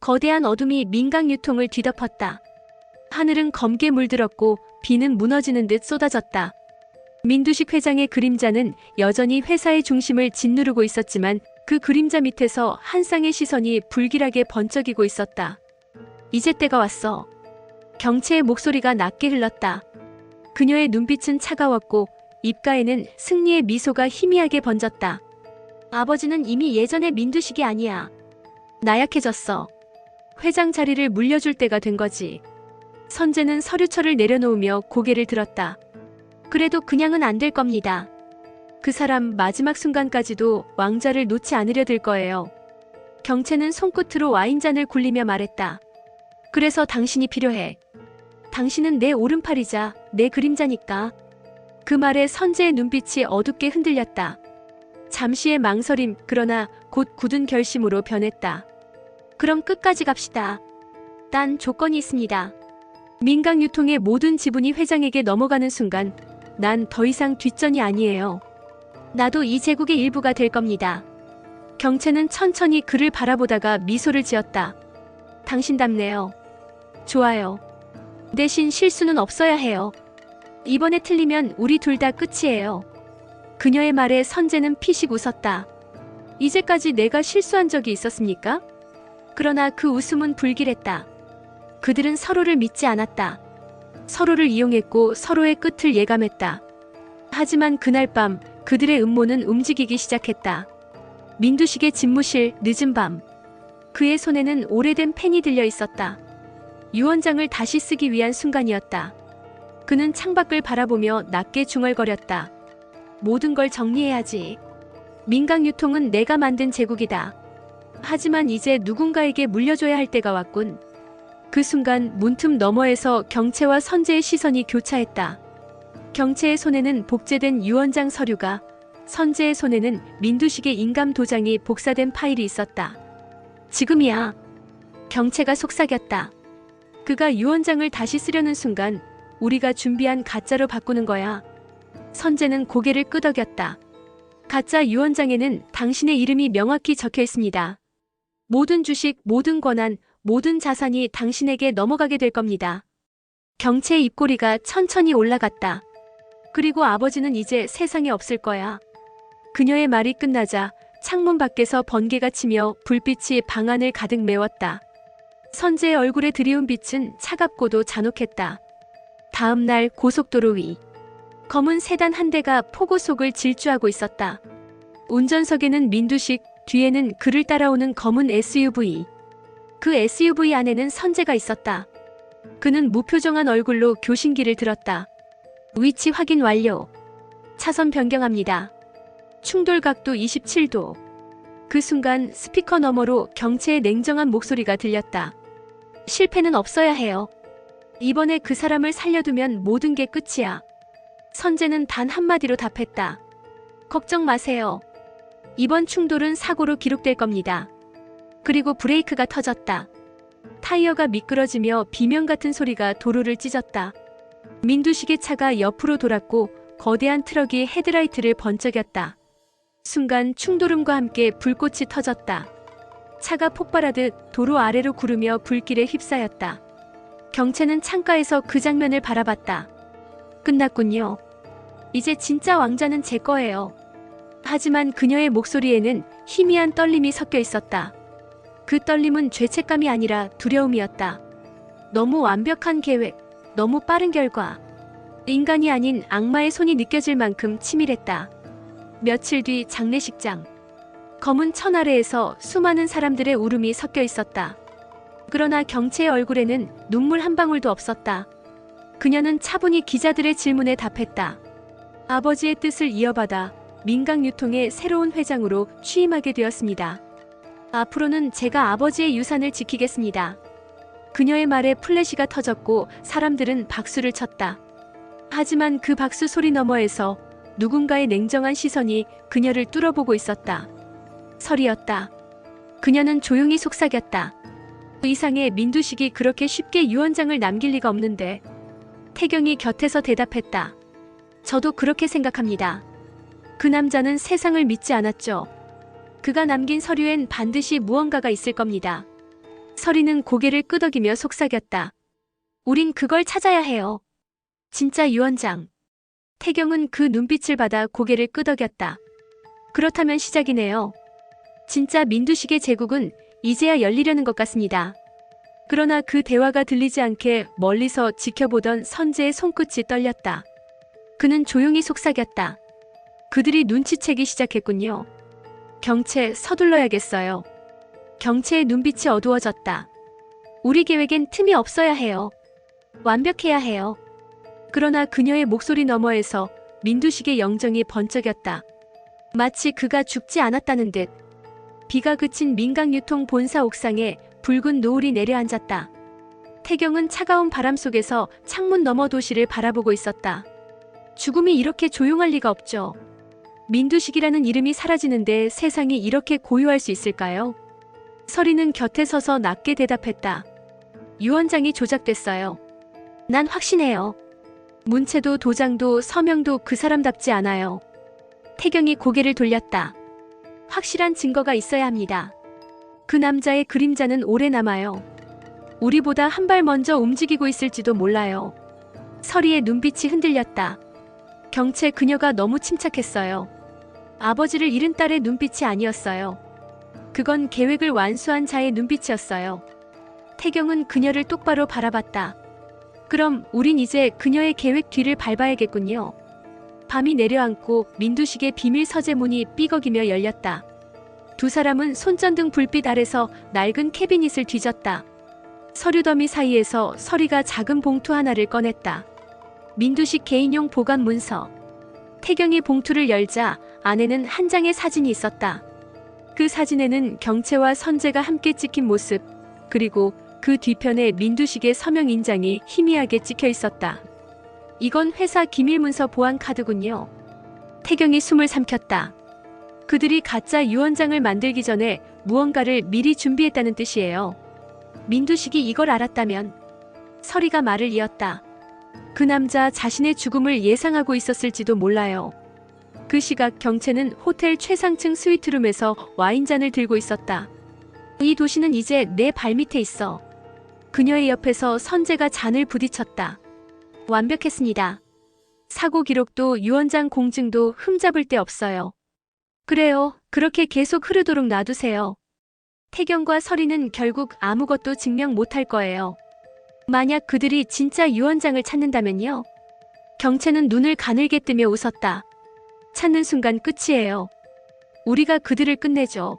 거대한 어둠이 민각 유통을 뒤덮었다. 하늘은 검게 물들었고 비는 무너지는 듯 쏟아졌다. 민두식 회장의 그림자는 여전히 회사의 중심을 짓누르고 있었지만 그 그림자 밑에서 한 쌍의 시선이 불길하게 번쩍이고 있었다. 이제 때가 왔어. 경채의 목소리가 낮게 흘렀다. 그녀의 눈빛은 차가웠고 입가에는 승리의 미소가 희미하게 번졌다. 아버지는 이미 예전의 민두식이 아니야. 나약해졌어. 회장 자리를 물려줄 때가 된 거지. 선재는 서류철을 내려놓으며 고개를 들었다. 그래도 그냥은 안 될 겁니다. 그 사람 마지막 순간까지도 왕자를 놓지 않으려 들 거예요. 경채는 손끝으로 와인잔을 굴리며 말했다. 그래서 당신이 필요해. 당신은 내 오른팔이자 내 그림자니까. 그 말에 선재의 눈빛이 어둡게 흔들렸다. 잠시의 망설임, 그러나 곧 굳은 결심으로 변했다. 그럼 끝까지 갑시다. 딴 조건이 있습니다. 민각 유통의 모든 지분이 회장에게 넘어가는 순간 난 더 이상 뒷전이 아니에요. 나도 이 제국의 일부가 될 겁니다. 경채는 천천히 그를 바라보다가 미소를 지었다. 당신답네요. 좋아요. 대신 실수는 없어야 해요. 이번에 틀리면 우리 둘 다 끝이에요. 그녀의 말에 선재는 피식 웃었다. 이제까지 내가 실수한 적이 있었습니까? 그러나 그 웃음은 불길했다. 그들은 서로를 믿지 않았다. 서로를 이용했고 서로의 끝을 예감했다. 하지만 그날 밤 그들의 음모는 움직이기 시작했다. 민두식의 집무실 늦은 밤. 그의 손에는 오래된 펜이 들려 있었다. 유언장을 다시 쓰기 위한 순간이었다. 그는 창밖을 바라보며 낮게 중얼거렸다. 모든 걸 정리해야지. 민각 유통은 내가 만든 제국이다. 하지만 이제 누군가에게 물려줘야 할 때가 왔군. 그 순간 문틈 너머에서 경채와 선재의 시선이 교차했다. 경채의 손에는 복제된 유언장 서류가, 선재의 손에는 민두식의 인감 도장이 복사된 파일이 있었다. 지금이야. 경채가 속삭였다. 그가 유언장을 다시 쓰려는 순간 우리가 준비한 가짜로 바꾸는 거야. 선재는 고개를 끄덕였다. 가짜 유언장에는 당신의 이름이 명확히 적혀 있습니다. 모든 주식, 모든 권한, 모든 자산이 당신에게 넘어가게 될 겁니다. 경채의 입꼬리가 천천히 올라갔다. 그리고 아버지는 이제 세상에 없을 거야. 그녀의 말이 끝나자 창문 밖에서 번개가 치며 불빛이 방 안을 가득 메웠다. 선재의 얼굴에 드리운 빛은 차갑고도 잔혹했다. 다음 날 고속도로 위. 검은 세단 한 대가 폭우 속을 질주하고 있었다. 운전석에는 민두식, 뒤에는 그를 따라오는 검은 SUV. 그 SUV 안에는 선재가 있었다. 그는 무표정한 얼굴로 교신기를 들었다. 위치 확인 완료. 차선 변경합니다. 충돌 각도 27도. 그 순간 스피커 너머로 경채의 냉정한 목소리가 들렸다. 실패는 없어야 해요. 이번에 그 사람을 살려두면 모든 게 끝이야. 선재는 단 한마디로 답했다. 걱정 마세요. 이번 충돌은 사고로 기록될 겁니다. 그리고 브레이크가 터졌다. 타이어가 미끄러지며 비명 같은 소리가 도로를 찢었다. 민두식의 차가 옆으로 돌았고 거대한 트럭이 헤드라이트를 번쩍였다. 순간 충돌음과 함께 불꽃이 터졌다. 차가 폭발하듯 도로 아래로 구르며 불길에 휩싸였다. 경채는 창가에서 그 장면을 바라봤다. 끝났군요. 이제 진짜 왕자는 제 거예요. 하지만 그녀의 목소리에는 희미한 떨림이 섞여 있었다. 그 떨림은 죄책감이 아니라 두려움이었다. 너무 완벽한 계획, 너무 빠른 결과. 인간이 아닌 악마의 손이 느껴질 만큼 치밀했다. 며칠 뒤 장례식장. 검은 천 아래에서 수많은 사람들의 울음이 섞여 있었다. 그러나 경채의 얼굴에는 눈물 한 방울도 없었다. 그녀는 차분히 기자들의 질문에 답했다. 아버지의 뜻을 이어받아 민각 유통의 새로운 회장으로 취임하게 되었습니다. 앞으로는 제가 아버지의 유산을 지키겠습니다. 그녀의 말에 플래시가 터졌고 사람들은 박수를 쳤다. 하지만 그 박수 소리 너머에서 누군가의 냉정한 시선이 그녀를 뚫어보고 있었다. 설이었다. 그녀는 조용히 속삭였다. 이상의 민두식이 그렇게 쉽게 유언장을 남길 리가 없는데. 태경이 곁에서 대답했다. 저도 그렇게 생각합니다. 그 남자는 세상을 믿지 않았죠. 그가 남긴 서류엔 반드시 무언가가 있을 겁니다. 서리는 고개를 끄덕이며 속삭였다. 우린 그걸 찾아야 해요. 진짜 유언장. 태경은 그 눈빛을 받아 고개를 끄덕였다. 그렇다면 시작이네요. 진짜 민두식의 제국은 이제야 열리려는 것 같습니다. 그러나 그 대화가 들리지 않게 멀리서 지켜보던 선재의 손끝이 떨렸다. 그는 조용히 속삭였다. 그들이 눈치채기 시작했군요. 경채, 서둘러야겠어요. 경채의 눈빛이 어두워졌다. 우리 계획엔 틈이 없어야 해요. 완벽해야 해요. 그러나 그녀의 목소리 너머에서 민두식의 영정이 번쩍였다. 마치 그가 죽지 않았다는 듯. 비가 그친 민강유통 본사 옥상에 붉은 노을이 내려앉았다. 태경은 차가운 바람 속에서 창문 너머 도시를 바라보고 있었다. 죽음이 이렇게 조용할 리가 없죠. 민두식이라는 이름이 사라지는데 세상이 이렇게 고요할 수 있을까요? 서리는 곁에 서서 낮게 대답했다. 유언장이 조작됐어요. 난 확신해요. 문체도 도장도 서명도 그 사람답지 않아요. 태경이 고개를 돌렸다. 확실한 증거가 있어야 합니다. 그 남자의 그림자는 오래 남아요. 우리보다 한 발 먼저 움직이고 있을지도 몰라요. 서리의 눈빛이 흔들렸다. 경채 그녀가 너무 침착했어요. 아버지를 잃은 딸의 눈빛이 아니었어요. 그건 계획을 완수한 자의 눈빛이었어요. 태경은 그녀를 똑바로 바라봤다. 그럼 우린 이제 그녀의 계획 뒤를 밟아야겠군요. 밤이 내려앉고 민두식의 비밀 서재문이 삐걱이며 열렸다. 두 사람은 손전등 불빛 아래서 낡은 캐비닛을 뒤졌다. 서류 더미 사이에서 서리가 작은 봉투 하나를 꺼냈다. 민두식 개인용 보관 문서. 태경이 봉투를 열자 안에는 한 장의 사진이 있었다. 그 사진에는 경채와 선재가 함께 찍힌 모습, 그리고 그 뒤편에 민두식의 서명 인장이 희미하게 찍혀 있었다. 이건 회사 기밀문서 보안 카드군요. 태경이 숨을 삼켰다. 그들이 가짜 유언장을 만들기 전에 무언가를 미리 준비했다는 뜻이에요. 민두식이 이걸 알았다면. 서리가 말을 이었다. 그 남자 자신의 죽음을 예상하고 있었을지도 몰라요. 그 시각 경채는 호텔 최상층 스위트룸에서 와인잔을 들고 있었다. 이 도시는 이제 내 발밑에 있어. 그녀의 옆에서 선재가 잔을 부딪혔다. 완벽했습니다. 사고 기록도 유언장 공증도 흠잡을 데 없어요. 그래요. 그렇게 계속 흐르도록 놔두세요. 태경과 서리는 결국 아무것도 증명 못할 거예요. 만약 그들이 진짜 유언장을 찾는다면요. 경채는 눈을 가늘게 뜨며 웃었다. 찾는 순간 끝이에요. 우리가 그들을 끝내죠.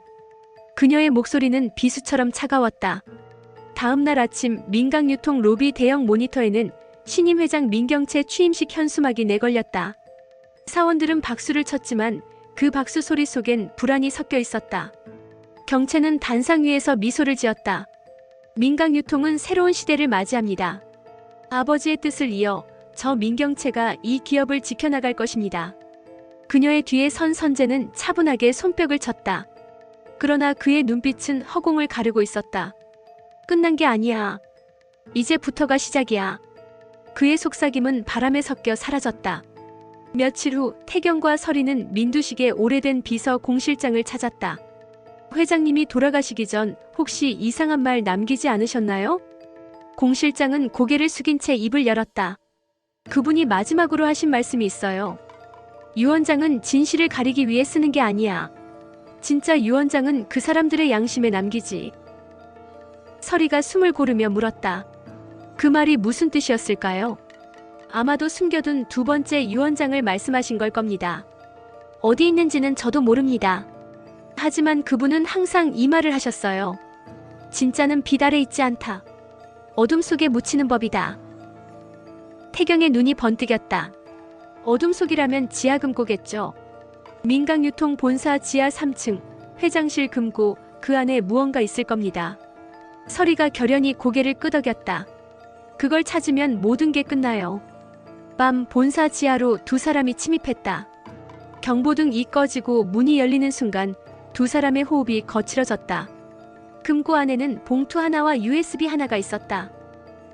그녀의 목소리는 비수처럼 차가웠다. 다음 날 아침 민강유통 로비 대형 모니터에는 신임 회장 민경채 취임식 현수막이 내걸렸다. 사원들은 박수를 쳤지만 그 박수 소리 속엔 불안이 섞여 있었다. 경채는 단상 위에서 미소를 지었다. 민강유통은 새로운 시대를 맞이합니다. 아버지의 뜻을 이어 저 민경채가 이 기업을 지켜나갈 것입니다. 그녀의 뒤에 선 선재는 차분하게 손뼉을 쳤다. 그러나 그의 눈빛은 허공을 가르고 있었다. 끝난 게 아니야. 이제부터가 시작이야. 그의 속삭임은 바람에 섞여 사라졌다. 며칠 후 태경과 서리는 민두식의 오래된 비서 공실장을 찾았다. 회장님이 돌아가시기 전 혹시 이상한 말 남기지 않으셨나요? 공실장은 고개를 숙인 채 입을 열었다. 그분이 마지막으로 하신 말씀이 있어요. 유언장은 진실을 가리기 위해 쓰는 게 아니야. 진짜 유언장은 그 사람들의 양심에 남기지. 서리가 숨을 고르며 물었다. 그 말이 무슨 뜻이었을까요? 아마도 숨겨둔 두 번째 유언장을 말씀하신 걸 겁니다. 어디 있는지는 저도 모릅니다. 하지만 그분은 항상 이 말을 하셨어요. 진짜는 빛 아래 있지 않다. 어둠 속에 묻히는 법이다. 태경의 눈이 번뜩였다. 어둠 속이라면 지하 금고겠죠. 민강유통 본사 지하 3층, 회장실 금고, 그 안에 무언가 있을 겁니다. 서리가 결연히 고개를 끄덕였다. 그걸 찾으면 모든 게 끝나요. 밤 본사 지하로 두 사람이 침입했다. 경보등이 꺼지고 문이 열리는 순간 두 사람의 호흡이 거칠어졌다. 금고 안에는 봉투 하나와 USB 하나가 있었다.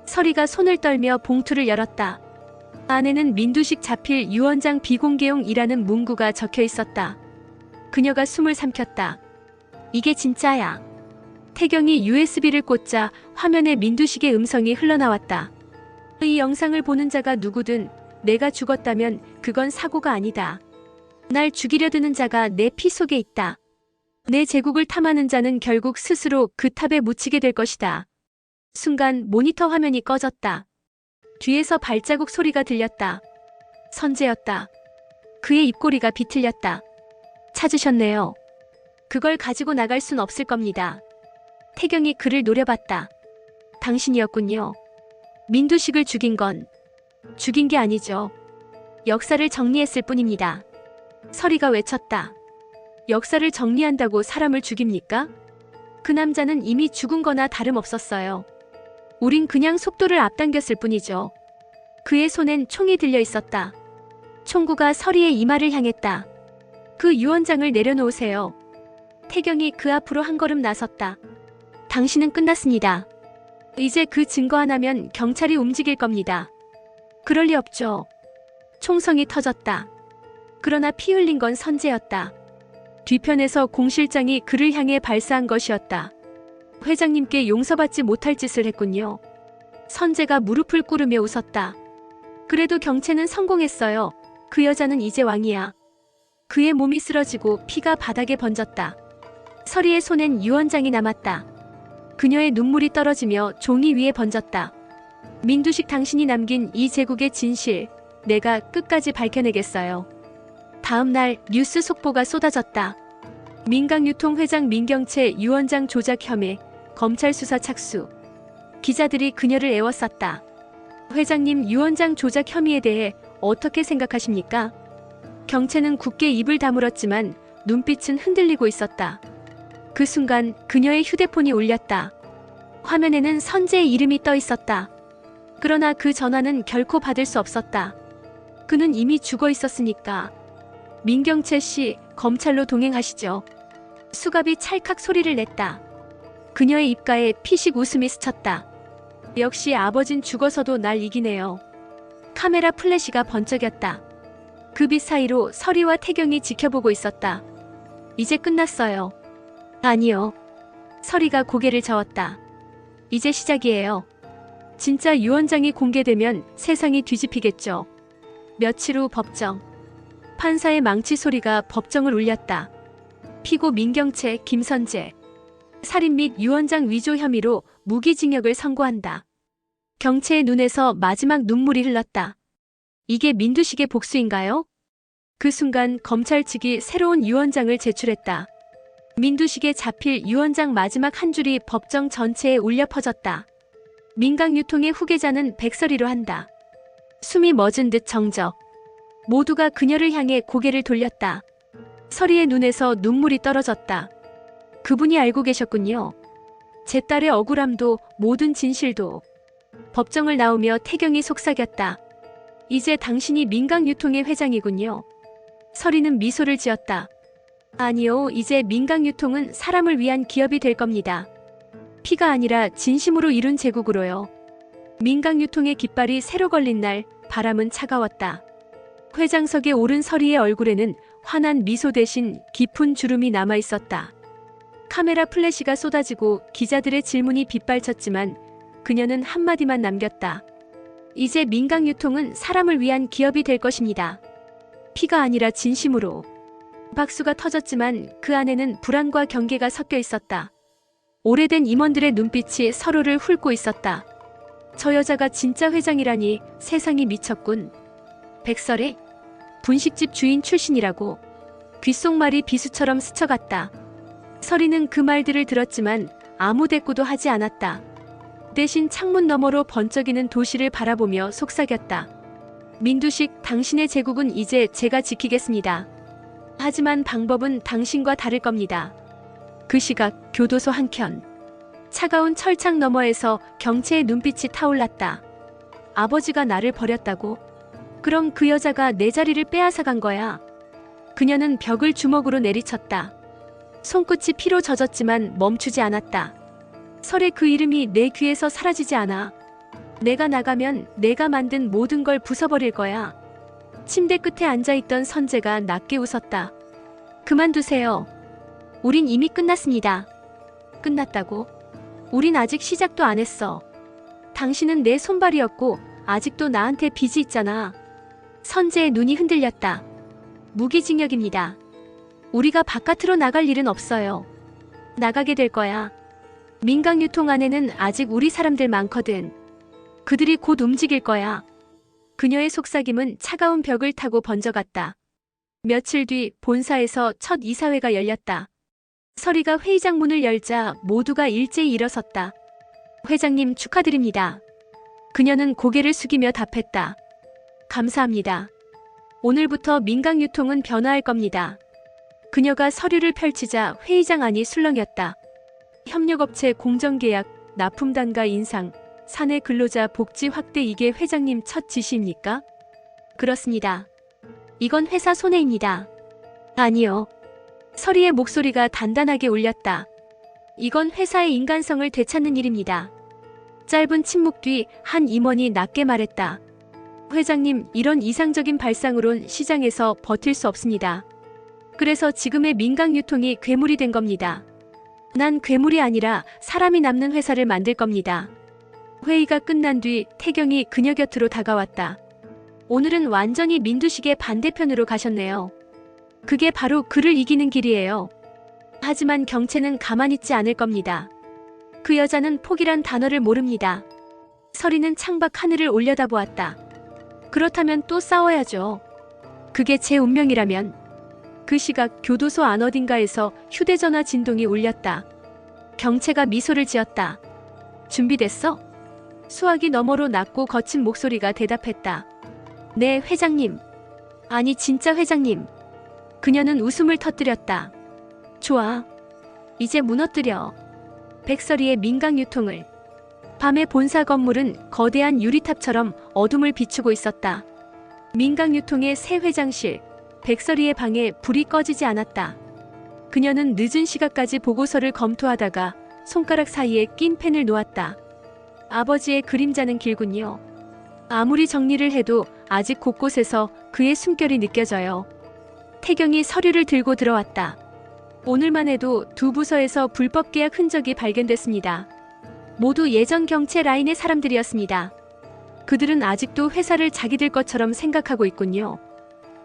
서리가 손을 떨며 봉투를 열었다. 안에는 민두식 자필 유언장 비공개용이라는 문구가 적혀 있었다. 그녀가 숨을 삼켰다. 이게 진짜야. 태경이 USB를 꽂자 화면에 민두식의 음성이 흘러나왔다. 이 영상을 보는 자가 누구든 내가 죽었다면 그건 사고가 아니다. 날 죽이려 드는 자가 내 피 속에 있다. 내 제국을 탐하는 자는 결국 스스로 그 탑에 묻히게 될 것이다. 순간 모니터 화면이 꺼졌다. 뒤에서 발자국 소리가 들렸다. 선재였다. 그의 입꼬리가 비틀렸다. 찾으셨네요. 그걸 가지고 나갈 순 없을 겁니다. 태경이 그를 노려봤다. 당신이었군요. 민두식을 죽인 건 죽인 게 아니죠. 역사를 정리했을 뿐입니다. 서리가 외쳤다. 역사를 정리한다고 사람을 죽입니까? 그 남자는 이미 죽은 거나 다름없었어요. 우린 그냥 속도를 앞당겼을 뿐이죠. 그의 손엔 총이 들려 있었다. 총구가 서리의 이마를 향했다. 그 유언장을 내려놓으세요. 태경이 그 앞으로 한 걸음 나섰다. 당신은 끝났습니다. 이제 그 증거 하나면 경찰이 움직일 겁니다. 그럴 리 없죠. 총성이 터졌다. 그러나 피 흘린 건 선재였다. 뒤편에서 공 실장이 그를 향해 발사한 것이었다. 회장님께 용서받지 못할 짓을 했군요. 선재가 무릎을 꿇으며 웃었다. 그래도 경찰은 성공했어요. 그 여자는 이제 왕이야. 그의 몸이 쓰러지고 피가 바닥에 번졌다. 서리의 손엔 유언장이 남았다. 그녀의 눈물이 떨어지며 종이 위에 번졌다. 민두식 당신이 남긴 이 제국의 진실, 내가 끝까지 밝혀내겠어요. 다음 날 뉴스 속보가 쏟아졌다. 민강유통 회장 민경채 유언장 조작 혐의, 검찰 수사 착수. 기자들이 그녀를 애워쌌다. 회장님 유언장 조작 혐의에 대해 어떻게 생각하십니까? 경채는 굳게 입을 다물었지만 눈빛은 흔들리고 있었다. 그 순간 그녀의 휴대폰이 울렸다. 화면에는 선재의 이름이 떠 있었다. 그러나 그 전화는 결코 받을 수 없었다. 그는 이미 죽어 있었으니까. 민경채 씨, 검찰로 동행하시죠. 수갑이 찰칵 소리를 냈다. 그녀의 입가에 피식 웃음이 스쳤다. 역시 아버진 죽어서도 날 이기네요. 카메라 플래시가 번쩍였다. 그 빛 사이로 서리와 태경이 지켜보고 있었다. 이제 끝났어요. 아니요. 서리가 고개를 저었다. 이제 시작이에요. 진짜 유언장이 공개되면 세상이 뒤집히겠죠. 며칠 후 법정. 판사의 망치 소리가 법정을 울렸다. 피고 민경채, 김선재. 살인 및 유언장 위조 혐의로 무기징역을 선고한다. 경채의 눈에서 마지막 눈물이 흘렀다. 이게 민두식의 복수인가요? 그 순간 검찰 측이 새로운 유언장을 제출했다. 민두식에 잡힐 유언장 마지막 한 줄이 법정 전체에 울려 퍼졌다. 민강유통의 후계자는 백설이로 한다. 숨이 멎은 듯 정적. 모두가 그녀를 향해 고개를 돌렸다. 서리의 눈에서 눈물이 떨어졌다. 그분이 알고 계셨군요. 제 딸의 억울함도 모든 진실도. 법정을 나오며 태경이 속삭였다. 이제 당신이 민강유통의 회장이군요. 서리는 미소를 지었다. 아니요, 이제 민강유통은 사람을 위한 기업이 될 겁니다. 피가 아니라 진심으로 이룬 제국으로요. 민강유통의 깃발이 새로 걸린 날 바람은 차가웠다. 회장석에 오른 서리의 얼굴에는 환한 미소 대신 깊은 주름이 남아 있었다. 카메라 플래시가 쏟아지고 기자들의 질문이 빗발쳤지만 그녀는 한마디만 남겼다. 이제 민강유통은 사람을 위한 기업이 될 것입니다. 피가 아니라 진심으로. 박수가 터졌지만 그 안에는 불안과 경계가 섞여 있었다. 오래된 임원들의 눈빛이 서로를 훑고 있었다. 저 여자가 진짜 회장이라니 세상이 미쳤군. 백설이? 분식집 주인 출신이라고. 귓속말이 비수처럼 스쳐갔다. 서리는 그 말들을 들었지만 아무 대꾸도 하지 않았다. 대신 창문 너머로 번쩍이는 도시를 바라보며 속삭였다. 민두식, 당신의 제국은 이제 제가 지키겠습니다. 하지만 방법은 당신과 다를 겁니다. 그 시각 교도소 한켠. 차가운 철창 너머에서 경채의 눈빛이 타올랐다. 아버지가 나를 버렸다고? 그럼 그 여자가 내 자리를 빼앗아간 거야. 그녀는 벽을 주먹으로 내리쳤다. 손끝이 피로 젖었지만 멈추지 않았다. 설의 그 이름이 내 귀에서 사라지지 않아. 내가 나가면 내가 만든 모든 걸 부숴버릴 거야. 침대 끝에 앉아있던 선재가 낮게 웃었다. 그만두세요. 우린 이미 끝났습니다. 끝났다고? 우린 아직 시작도 안 했어. 당신은 내 손발이었고 아직도 나한테 빚이 있잖아. 선재의 눈이 흔들렸다. 무기징역입니다. 우리가 바깥으로 나갈 일은 없어요. 나가게 될 거야. 민강유통 안에는 아직 우리 사람들 많거든. 그들이 곧 움직일 거야. 그녀의 속삭임은 차가운 벽을 타고 번져갔다. 며칠 뒤 본사에서 첫 이사회가 열렸다. 서리가 회의장 문을 열자 모두가 일제히 일어섰다. 회장님 축하드립니다. 그녀는 고개를 숙이며 답했다. 감사합니다. 오늘부터 민강유통은 변화할 겁니다. 그녀가 서류를 펼치자 회의장 안이 술렁였다. 협력업체 공정계약, 납품단가 인상, 사내 근로자 복지 확대 이게 회장님 첫 지시입니까? 그렇습니다. 이건 회사 손해입니다. 아니요. 서리의 목소리가 단단하게 울렸다. 이건 회사의 인간성을 되찾는 일입니다. 짧은 침묵 뒤 한 임원이 낮게 말했다. 회장님, 이런 이상적인 발상으론 시장에서 버틸 수 없습니다. 그래서 지금의 민강유통이 괴물이 된 겁니다. 난 괴물이 아니라 사람이 남는 회사를 만들 겁니다. 회의가 끝난 뒤 태경이 그녀 곁으로 다가왔다. 오늘은 완전히 민두식의 반대편으로 가셨네요. 그게 바로 그를 이기는 길이에요. 하지만 경채는 가만히 있지 않을 겁니다. 그 여자는 포기란 단어를 모릅니다. 서리는 창밖 하늘을 올려다보았다. 그렇다면 또 싸워야죠. 그게 제 운명이라면. 그 시각 교도소 안 어딘가에서 휴대전화 진동이 울렸다. 경채가 미소를 지었다. 준비됐어? 수화기 너머로 낮고 거친 목소리가 대답했다. 네, 회장님. 아니, 진짜 회장님. 그녀는 웃음을 터뜨렸다. 좋아. 이제 무너뜨려. 백설이의 민강유통을. 밤의 본사 건물은 거대한 유리탑처럼 어둠을 비추고 있었다. 민강유통의 새 회장실, 백설이의 방에 불이 꺼지지 않았다. 그녀는 늦은 시각까지 보고서를 검토하다가 손가락 사이에 낀 펜을 놓았다. 아버지의 그림자는 길군요. 아무리 정리를 해도 아직 곳곳에서 그의 숨결이 느껴져요. 태경이 서류를 들고 들어왔다. 오늘만 해도 두 부서에서 불법 계약 흔적이 발견됐습니다. 모두 예전 경채 라인의 사람들이었습니다. 그들은 아직도 회사를 자기들 것처럼 생각하고 있군요.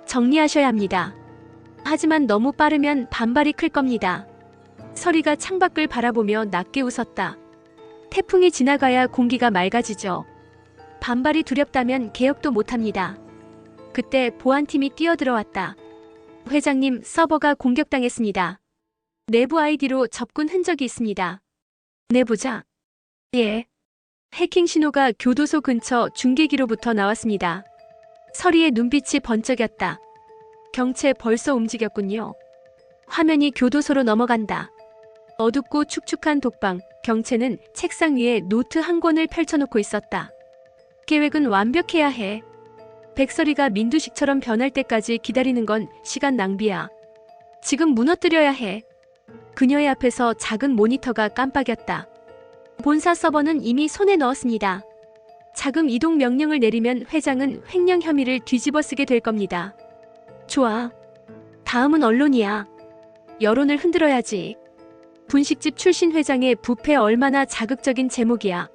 정리하셔야 합니다. 하지만 너무 빠르면 반발이 클 겁니다. 서리가 창밖을 바라보며 낮게 웃었다. 태풍이 지나가야 공기가 맑아지죠. 반발이 두렵다면 개혁도 못합니다. 그때 보안팀이 뛰어들어왔다. 회장님, 서버가 공격당했습니다. 내부 아이디로 접근 흔적이 있습니다. 내부자? 예. 해킹 신호가 교도소 근처 중계기로부터 나왔습니다. 서리의 눈빛이 번쩍였다. 경채 벌써 움직였군요. 화면이 교도소로 넘어간다. 어둡고 축축한 독방, 경채는 책상 위에 노트 한 권을 펼쳐놓고 있었다. 계획은 완벽해야 해. 백설이가 민두식처럼 변할 때까지 기다리는 건 시간 낭비야. 지금 무너뜨려야 해. 그녀의 앞에서 작은 모니터가 깜빡였다. 본사 서버는 이미 손에 넣었습니다. 자금 이동 명령을 내리면 회장은 횡령 혐의를 뒤집어쓰게 될 겁니다. 좋아. 다음은 언론이야. 여론을 흔들어야지. 분식집 출신 회장의 부패 얼마나 자극적인 제목이야.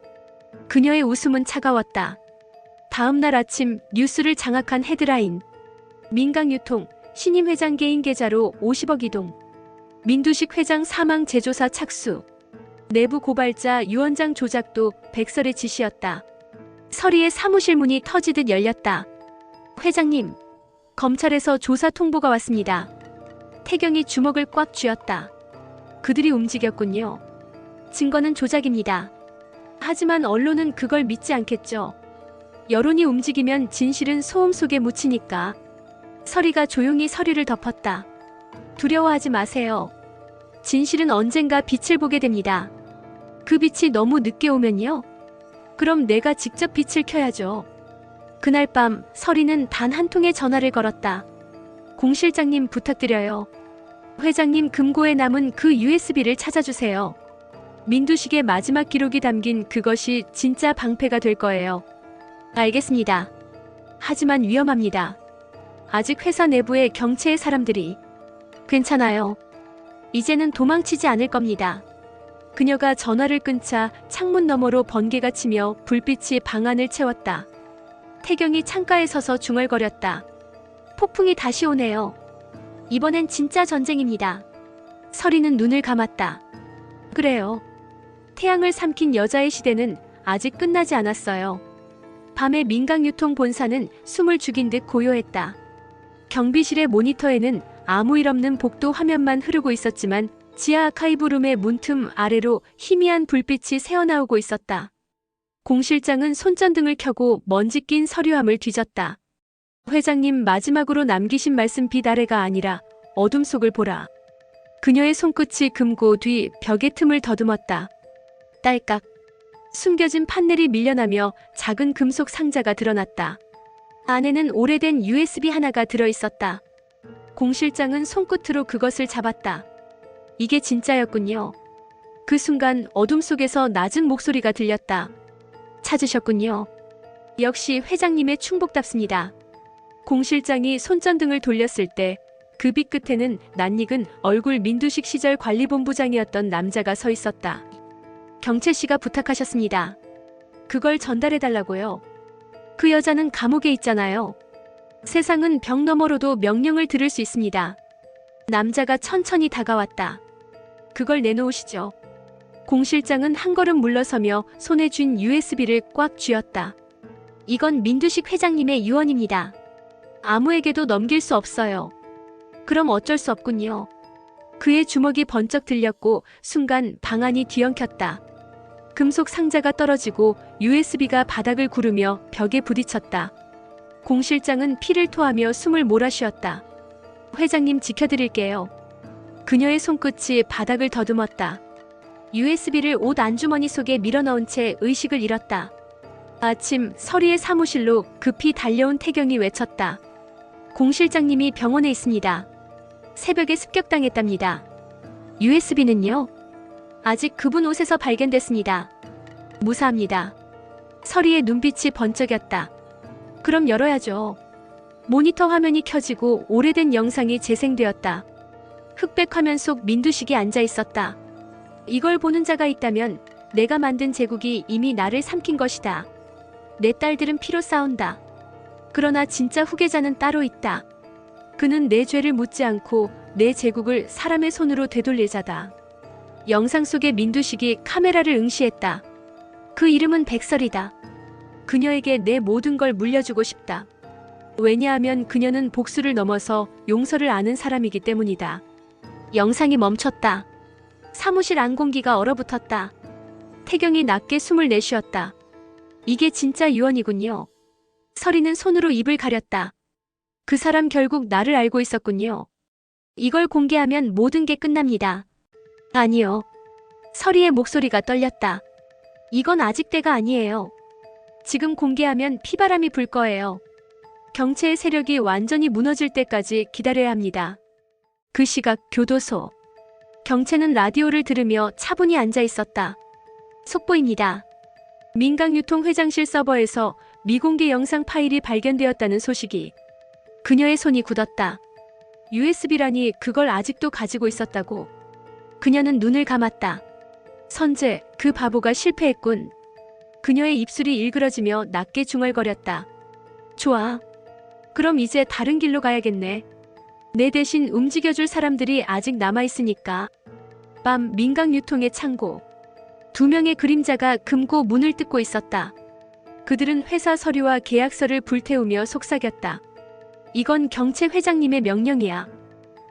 그녀의 웃음은 차가웠다. 다음 날 아침 뉴스를 장악한 헤드라인. 민강유통, 신임 회장 개인 계좌로 50억 이동. 민두식 회장 사망 재조사 착수. 내부 고발자 유언장 조작도 백설의 지시였다. 서리의 사무실 문이 터지듯 열렸다. 회장님, 검찰에서 조사 통보가 왔습니다. 태경이 주먹을 꽉 쥐었다. 그들이 움직였군요. 증거는 조작입니다. 하지만 언론은 그걸 믿지 않겠죠. 여론이 움직이면 진실은 소음 속에 묻히니까. 서리가 조용히 서류를 덮었다. 두려워하지 마세요. 진실은 언젠가 빛을 보게 됩니다. 그 빛이 너무 늦게 오면요. 그럼 내가 직접 빛을 켜야죠. 그날 밤 서리는 단 한 통의 전화를 걸었다. 공 실장님 부탁드려요. 회장님 금고에 남은 그 USB를 찾아주세요. 민두식의 마지막 기록이 담긴 그것이 진짜 방패가 될 거예요. 알겠습니다. 하지만 위험합니다. 아직 회사 내부에 경채의 사람들이. 괜찮아요. 이제는 도망치지 않을 겁니다. 그녀가 전화를 끊자 창문 너머로 번개가 치며 불빛이 방 안을 채웠다. 태경이 창가에 서서 중얼거렸다. 폭풍이 다시 오네요. 이번엔 진짜 전쟁입니다. 설이는 눈을 감았다. 그래요. 태양을 삼킨 여자의 시대는 아직 끝나지 않았어요. 밤의 민강유통 본사는 숨을 죽인 듯 고요했다. 경비실의 모니터에는 아무 일 없는 복도 화면만 흐르고 있었지만 지하 아카이브룸의 문틈 아래로 희미한 불빛이 새어나오고 있었다. 공 실장은 손전등을 켜고 먼지 낀 서류함을 뒤졌다. 회장님 마지막으로 남기신 말씀 빛 아래가 아니라 어둠 속을 보라. 그녀의 손끝이 금고 뒤 벽의 틈을 더듬었다. 딸깍. 숨겨진 판넬이 밀려나며 작은 금속 상자가 드러났다. 안에는 오래된 USB 하나가 들어있었다. 공 실장은 손끝으로 그것을 잡았다. 이게 진짜였군요. 그 순간 어둠 속에서 낮은 목소리가 들렸다. 찾으셨군요. 역시 회장님의 충복답습니다. 공 실장이 손전등을 돌렸을 때 그 빛 끝에는 낯익은 얼굴 민두식 시절 관리본부장이었던 남자가 서 있었다. 경채 씨가 부탁하셨습니다. 그걸 전달해달라고요. 그 여자는 감옥에 있잖아요. 세상은 벽 너머로도 명령을 들을 수 있습니다. 남자가 천천히 다가왔다. 그걸 내놓으시죠. 공 실장은 한 걸음 물러서며 손에 쥔 USB를 꽉 쥐었다. 이건 민두식 회장님의 유언입니다. 아무에게도 넘길 수 없어요. 그럼 어쩔 수 없군요. 그의 주먹이 번쩍 들렸고 순간 방 안이 뒤엉켰다. 금속 상자가 떨어지고 USB가 바닥을 구르며 벽에 부딪혔다. 공 실장은 피를 토하며 숨을 몰아쉬었다. 회장님 지켜드릴게요. 그녀의 손끝이 바닥을 더듬었다. USB를 옷 안주머니 속에 밀어넣은 채 의식을 잃었다. 아침 설이의 사무실로 급히 달려온 태경이 외쳤다. 공 실장님이 병원에 있습니다. 새벽에 습격당했답니다. USB는요? 아직 그분 옷에서 발견됐습니다. 무사합니다. 설이의 눈빛이 번쩍였다. 그럼 열어야죠. 모니터 화면이 켜지고 오래된 영상이 재생되었다. 흑백 화면 속 민두식이 앉아 있었다. 이걸 보는 자가 있다면 내가 만든 제국이 이미 나를 삼킨 것이다. 내 딸들은 피로 싸운다. 그러나 진짜 후계자는 따로 있다. 그는 내 죄를 묻지 않고 내 제국을 사람의 손으로 되돌릴 자다. 영상 속의 민두식이 카메라를 응시했다. 그 이름은 백설이다. 그녀에게 내 모든 걸 물려주고 싶다. 왜냐하면 그녀는 복수를 넘어서 용서를 아는 사람이기 때문이다. 영상이 멈췄다. 사무실 안 공기가 얼어붙었다. 태경이 낮게 숨을 내쉬었다. 이게 진짜 유언이군요. 설이는 손으로 입을 가렸다. 그 사람 결국 나를 알고 있었군요. 이걸 공개하면 모든 게 끝납니다. 아니요. 설이의 목소리가 떨렸다. 이건 아직 때가 아니에요. 지금 공개하면 피바람이 불 거예요. 경체의 세력이 완전히 무너질 때까지 기다려야 합니다. 그 시각 교도소. 경체는 라디오를 들으며 차분히 앉아 있었다. 속보입니다. 민강유통 회장실 서버에서 미공개 영상 파일이 발견되었다는 소식이. 그녀의 손이 굳었다. USB라니 그걸 아직도 가지고 있었다고. 그녀는 눈을 감았다. 선재, 그 바보가 실패했군. 그녀의 입술이 일그러지며 낮게 중얼거렸다. 좋아. 그럼 이제 다른 길로 가야겠네. 내 대신 움직여줄 사람들이 아직 남아있으니까. 밤 민강유통의 창고. 두 명의 그림자가 금고 문을 뜯고 있었다. 그들은 회사 서류와 계약서를 불태우며 속삭였다. 이건 경채 회장님의 명령이야.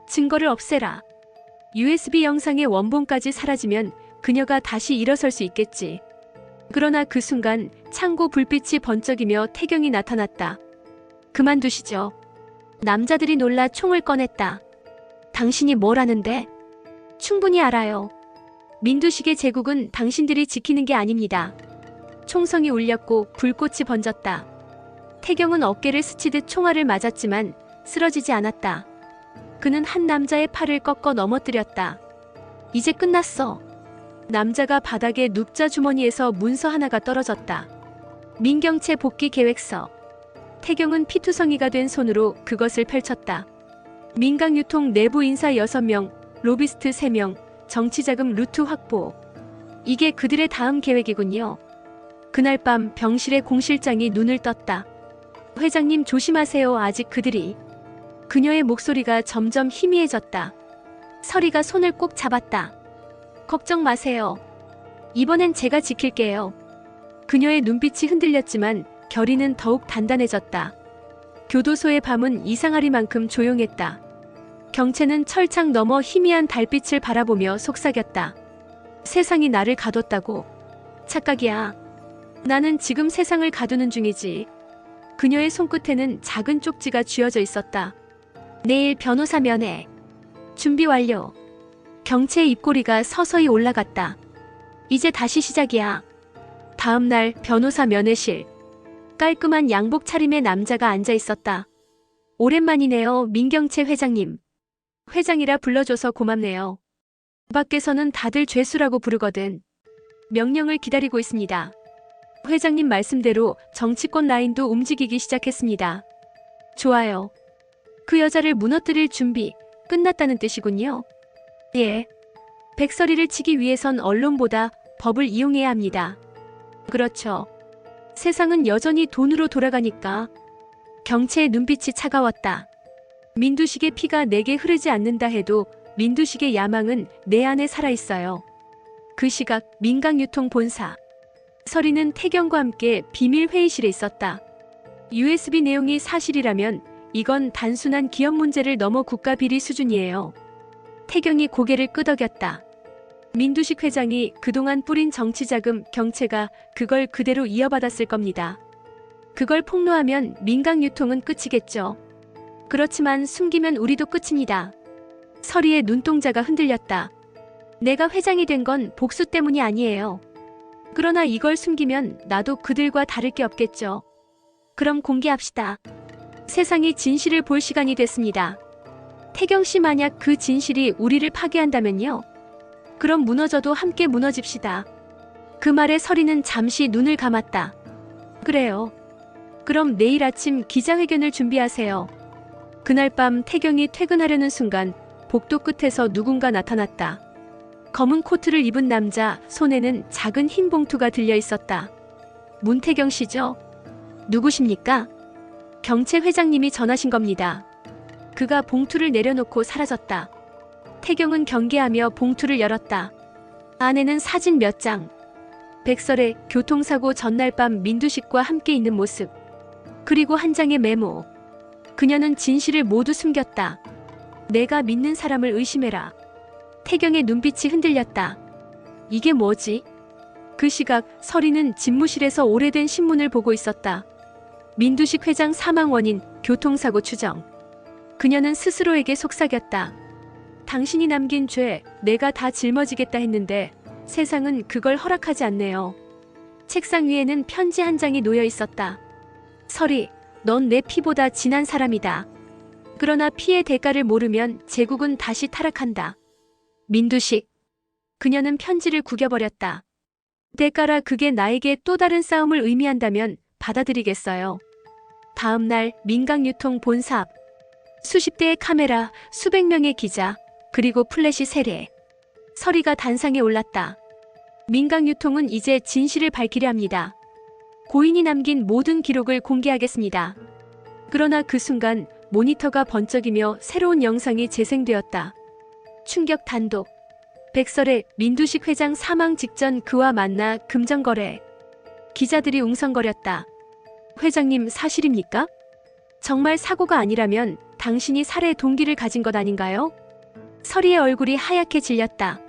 증거를 없애라. USB 영상의 원본까지 사라지면 그녀가 다시 일어설 수 있겠지. 그러나 그 순간 창고 불빛이 번쩍이며 태경이 나타났다. 그만두시죠. 남자들이 놀라 총을 꺼냈다. 당신이 뭘 아는데? 충분히 알아요. 민두식의 제국은 당신들이 지키는 게 아닙니다. 총성이 울렸고 불꽃이 번졌다. 태경은 어깨를 스치듯 총알을 맞았지만 쓰러지지 않았다. 그는 한 남자의 팔을 꺾어 넘어뜨렸다. 이제 끝났어. 남자가 바닥에 눕자 주머니에서 문서 하나가 떨어졌다. 민경채 복귀 계획서. 태경은 피투성이가 된 손으로 그것을 펼쳤다. 민강유통 내부 인사 6명, 로비스트 3명, 정치자금 루트 확보. 이게 그들의 다음 계획이군요. 그날 밤 병실의 공실장이 눈을 떴다. 회장님 조심하세요. 아직 그들이. 그녀의 목소리가 점점 희미해졌다. 서리가 손을 꼭 잡았다. 걱정 마세요. 이번엔 제가 지킬게요. 그녀의 눈빛이 흔들렸지만 결의는 더욱 단단해졌다. 교도소의 밤은 이상하리만큼 조용했다. 경채는 철창 너머 희미한 달빛을 바라보며 속삭였다. 세상이 나를 가뒀다고. 착각이야. 나는 지금 세상을 가두는 중이지. 그녀의 손끝에는 작은 쪽지가 쥐어져 있었다. 내일 변호사 면회. 준비 완료. 경채의 입꼬리가 서서히 올라갔다. 이제 다시 시작이야. 다음 날 변호사 면회실. 깔끔한 양복 차림의 남자가 앉아 있었다. 오랜만이네요, 민경채 회장님. 회장이라 불러줘서 고맙네요. 밖에서는 다들 죄수라고 부르거든. 명령을 기다리고 있습니다. 회장님 말씀대로 정치권 라인도 움직이기 시작했습니다. 좋아요. 그 여자를 무너뜨릴 준비 끝났다는 뜻이군요. 예. 백설이를 치기 위해선 언론보다 법을 이용해야 합니다. 그렇죠. 세상은 여전히 돈으로 돌아가니까. 경채의 눈빛이 차가웠다. 민두식의 피가 내게 흐르지 않는다 해도 민두식의 야망은 내 안에 살아있어요. 그 시각 민강유통 본사. 서리는 태경과 함께 비밀 회의실에 있었다. USB 내용이 사실이라면 이건 단순한 기업 문제를 넘어 국가 비리 수준이에요. 태경이 고개를 끄덕였다. 민두식 회장이 그동안 뿌린 정치자금 경채가 그걸 그대로 이어받았을 겁니다. 그걸 폭로하면 민강유통은 끝이겠죠. 그렇지만 숨기면 우리도 끝입니다. 서리의 눈동자가 흔들렸다. 내가 회장이 된 건 복수 때문이 아니에요. 그러나 이걸 숨기면 나도 그들과 다를 게 없겠죠. 그럼 공개합시다. 세상이 진실을 볼 시간이 됐습니다. 태경 씨 만약 그 진실이 우리를 파괴한다면요. 그럼 무너져도 함께 무너집시다. 그 말에 서리는 잠시 눈을 감았다. 그래요. 그럼 내일 아침 기자회견을 준비하세요. 그날 밤 태경이 퇴근하려는 순간 복도 끝에서 누군가 나타났다. 검은 코트를 입은 남자, 손에는 작은 흰 봉투가 들려 있었다. 문태경 씨죠? 누구십니까? 경채 회장님이 전하신 겁니다. 그가 봉투를 내려놓고 사라졌다. 태경은 경계하며 봉투를 열었다. 안에는 사진 몇 장. 백설의 교통사고 전날 밤 민두식과 함께 있는 모습. 그리고 한 장의 메모. 그녀는 진실을 모두 숨겼다. 내가 믿는 사람을 의심해라. 태경의 눈빛이 흔들렸다. 이게 뭐지? 그 시각 서리는 집무실에서 오래된 신문을 보고 있었다. 민두식 회장 사망 원인, 교통사고 추정. 그녀는 스스로에게 속삭였다. 당신이 남긴 죄, 내가 다 짊어지겠다 했는데 세상은 그걸 허락하지 않네요. 책상 위에는 편지 한 장이 놓여 있었다. 서리, 넌 내 피보다 진한 사람이다. 그러나 피의 대가를 모르면 제국은 다시 타락한다. 민두식. 그녀는 편지를 구겨버렸다. 대가라 그게 나에게 또 다른 싸움을 의미한다면 받아들이겠어요. 다음 날 민강유통 본사 앞. 수십 대의 카메라, 수백 명의 기자, 그리고 플래시 세례. 서리가 단상에 올랐다. 민강유통은 이제 진실을 밝히려 합니다. 고인이 남긴 모든 기록을 공개하겠습니다. 그러나 그 순간 모니터가 번쩍이며 새로운 영상이 재생되었다. 충격 단독. 백설의 민두식 회장 사망 직전 그와 만나 금전거래. 기자들이 웅성거렸다. 회장님 사실입니까? 정말 사고가 아니라면 당신이 살해 동기를 가진 것 아닌가요? 서리의 얼굴이 하얗게 질렸다.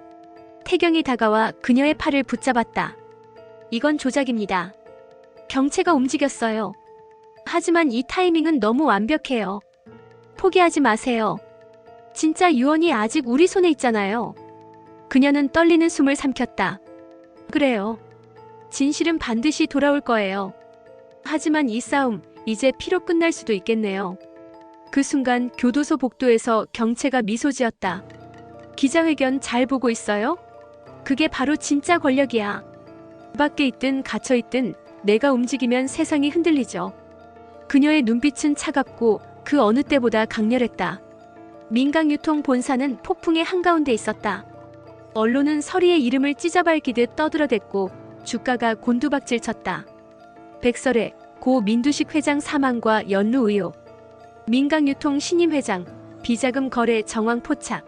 태경이 다가와 그녀의 팔을 붙잡았다. 이건 조작입니다. 경채가 움직였어요. 하지만 이 타이밍은 너무 완벽해요. 포기하지 마세요. 진짜 유언이 아직 우리 손에 있잖아요. 그녀는 떨리는 숨을 삼켰다. 그래요. 진실은 반드시 돌아올 거예요. 하지만 이 싸움 이제 피로 끝날 수도 있겠네요. 그 순간 교도소 복도에서 경채가 미소 지었다. 기자회견 잘 보고 있어요? 그게 바로 진짜 권력이야. 밖에 있든 갇혀 있든 내가 움직이면 세상이 흔들리죠. 그녀의 눈빛은 차갑고 그 어느 때보다 강렬했다. 민강유통 본사는 폭풍의 한가운데 있었다. 언론은 서리의 이름을 찢어밟기듯 떠들어댔고 주가가 곤두박질 쳤다. 백설의 고 민두식 회장 사망과 연루 의혹, 민강유통 신임 회장, 비자금 거래 정황 포착,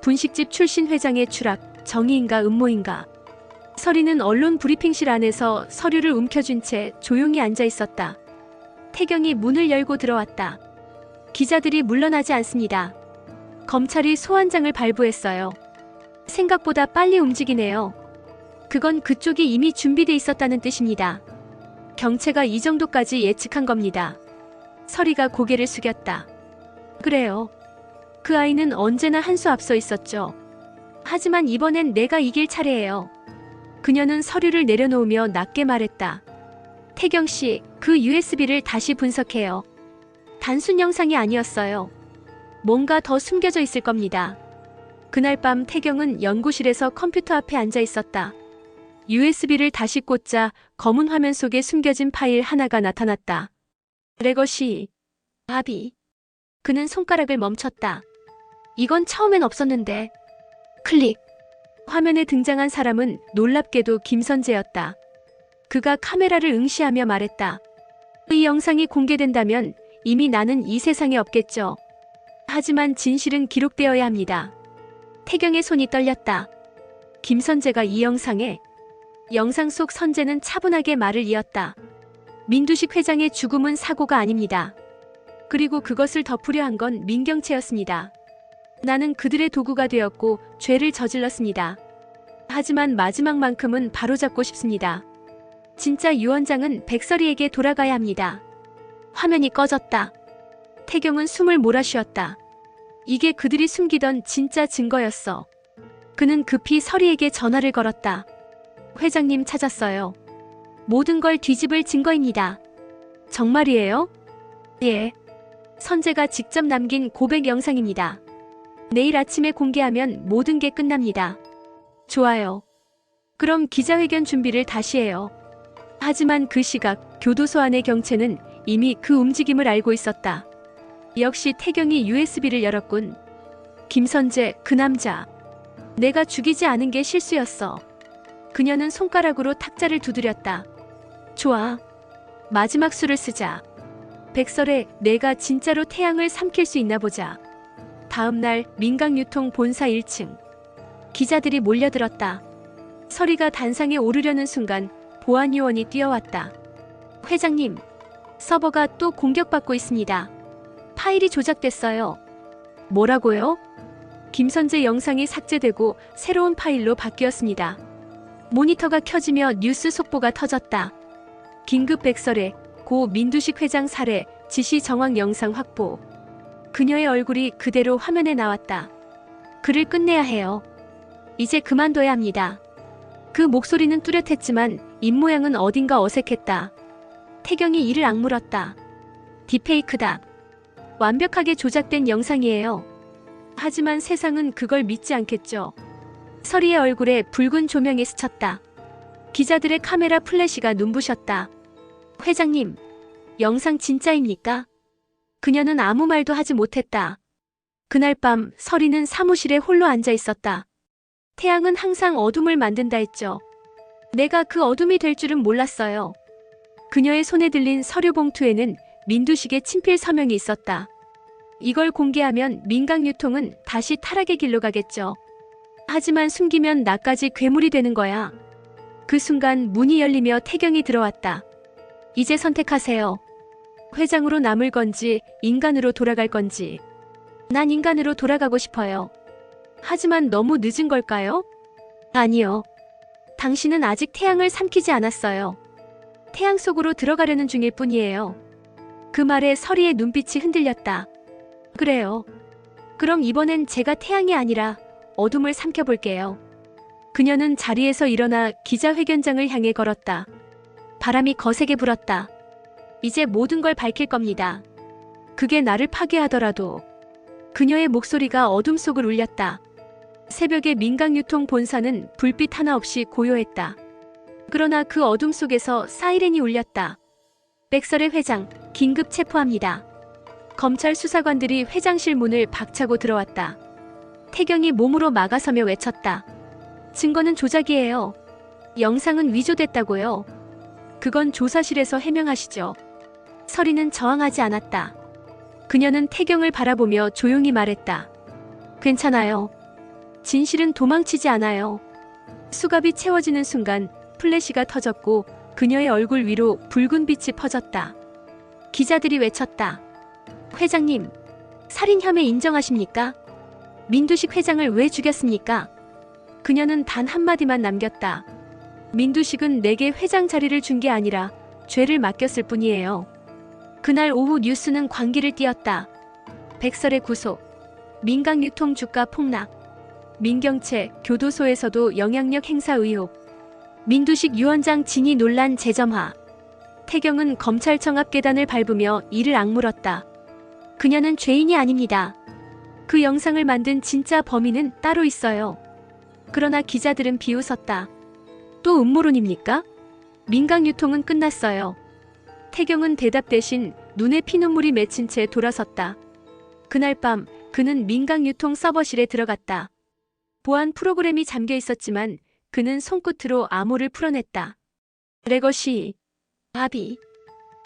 분식집 출신 회장의 추락, 정의인가 음모인가. 서리는 언론 브리핑실 안에서 서류를 움켜쥔 채 조용히 앉아 있었다. 태경이 문을 열고 들어왔다. 기자들이 물러나지 않습니다. 검찰이 소환장을 발부했어요. 생각보다 빨리 움직이네요. 그건 그쪽이 이미 준비돼 있었다는 뜻입니다. 경체가 이 정도까지 예측한 겁니다. 서리가 고개를 숙였다. 그래요. 그 아이는 언제나 한 수 앞서 있었죠. 하지만 이번엔 내가 이길 차례예요. 그녀는 서류를 내려놓으며 낮게 말했다. 태경 씨, 그 USB를 다시 분석해요. 단순 영상이 아니었어요. 뭔가 더 숨겨져 있을 겁니다. 그날 밤 태경은 연구실에서 컴퓨터 앞에 앉아 있었다. USB를 다시 꽂자 검은 화면 속에 숨겨진 파일 하나가 나타났다. 레거시. 아비. 그는 손가락을 멈췄다. 이건 처음엔 없었는데. 클릭. 화면에 등장한 사람은 놀랍게도 김선재였다. 그가 카메라를 응시하며 말했다. 이 영상이 공개된다면 이미 나는 이 세상에 없겠죠. 하지만 진실은 기록되어야 합니다. 태경의 손이 떨렸다. 김선재가 이 영상에. 영상 속 선재는 차분하게 말을 이었다. 민두식 회장의 죽음은 사고가 아닙니다. 그리고 그것을 덮으려 한 건 민경채였습니다. 나는 그들의 도구가 되었고 죄를 저질렀습니다. 하지만 마지막만큼은 바로잡고 싶습니다. 진짜 유언장은 백설이에게 돌아가야 합니다. 화면이 꺼졌다. 태경은 숨을 몰아쉬었다. 이게 그들이 숨기던 진짜 증거였어. 그는 급히 서리에게 전화를 걸었다. 회장님 찾았어요. 모든 걸 뒤집을 증거입니다. 정말이에요? 예. 선재가 직접 남긴 고백 영상입니다. 내일 아침에 공개하면 모든 게 끝납니다. 좋아요. 그럼 기자회견 준비를 다시 해요. 하지만 그 시각 교도소 안의 경체는 이미 그 움직임을 알고 있었다. 역시 태경이 USB를 열었군. 김선재, 그 남자. 내가 죽이지 않은 게 실수였어. 그녀는 손가락으로 탁자를 두드렸다. 좋아. 마지막 수를 쓰자. 백설에 내가 진짜로 태양을 삼킬 수 있나 보자. 다음 날 민강유통 본사 1층. 기자들이 몰려들었다. 서리가 단상에 오르려는 순간 보안요원이 뛰어왔다. 회장님, 서버가 또 공격받고 있습니다. 파일이 조작됐어요. 뭐라고요? 김선재 영상이 삭제되고 새로운 파일로 바뀌었습니다. 모니터가 켜지며 뉴스 속보가 터졌다. 긴급 백설에 고 민두식 회장 살해 지시 정황 영상 확보. 그녀의 얼굴이 그대로 화면에 나왔다. 글을 끝내야 해요. 이제 그만둬야 합니다. 그 목소리는 뚜렷했지만 입모양은 어딘가 어색했다. 태경이 이를 악물었다. 딥페이크다. 완벽하게 조작된 영상이에요. 하지만 세상은 그걸 믿지 않겠죠. 서리의 얼굴에 붉은 조명이 스쳤다. 기자들의 카메라 플래시가 눈부셨다. 회장님, 영상 진짜입니까? 그녀는 아무 말도 하지 못했다. 그날 밤 서리는 사무실에 홀로 앉아 있었다. 태양은 항상 어둠을 만든다 했죠. 내가 그 어둠이 될 줄은 몰랐어요. 그녀의 손에 들린 서류 봉투에는 민두식의 친필 서명이 있었다. 이걸 공개하면 민강유통은 다시 타락의 길로 가겠죠. 하지만 숨기면 나까지 괴물이 되는 거야. 그 순간 문이 열리며 태경이 들어왔다. 이제 선택하세요. 회장으로 남을 건지 인간으로 돌아갈 건지. 난 인간으로 돌아가고 싶어요. 하지만 너무 늦은 걸까요? 아니요. 당신은 아직 태양을 삼키지 않았어요. 태양 속으로 들어가려는 중일 뿐이에요. 그 말에 서리의 눈빛이 흔들렸다. 그래요. 그럼 이번엔 제가 태양이 아니라 어둠을 삼켜볼게요. 그녀는 자리에서 일어나 기자회견장을 향해 걸었다. 바람이 거세게 불었다. 이제 모든 걸 밝힐 겁니다. 그게 나를 파괴하더라도. 그녀의 목소리가 어둠 속을 울렸다. 새벽의 민강유통 본사는 불빛 하나 없이 고요했다. 그러나 그 어둠 속에서 사이렌이 울렸다. 백설의 회장, 긴급 체포합니다. 검찰 수사관들이 회장실 문을 박차고 들어왔다. 태경이 몸으로 막아서며 외쳤다. 증거는 조작이에요. 영상은 위조됐다고요. 그건 조사실에서 해명하시죠. 서리는 저항하지 않았다. 그녀는 태경을 바라보며 조용히 말했다. 괜찮아요. 진실은 도망치지 않아요. 수갑이 채워지는 순간 플래시가 터졌고 그녀의 얼굴 위로 붉은 빛이 퍼졌다. 기자들이 외쳤다. 회장님, 살인 혐의 인정하십니까? 민두식 회장을 왜 죽였습니까? 그녀는 단 한마디만 남겼다. 민두식은 내게 회장 자리를 준 게 아니라 죄를 맡겼을 뿐이에요. 그날 오후 뉴스는 광기를 띄었다. 백설의 구속, 민강유통 주가 폭락, 민경채 교도소에서도 영향력 행사 의혹, 민두식 유원장 진위 논란 재점화. 태경은 검찰청 앞 계단을 밟으며 이를 악물었다. 그녀는 죄인이 아닙니다. 그 영상을 만든 진짜 범인은 따로 있어요. 그러나 기자들은 비웃었다. 또 음모론입니까? 민강유통은 끝났어요. 태경은 대답 대신 눈에 피눈물이 맺힌 채 돌아섰다. 그날 밤 그는 민강유통 서버실에 들어갔다. 보안 프로그램이 잠겨 있었지만 그는 손끝으로 암호를 풀어냈다. 레거시, 바비.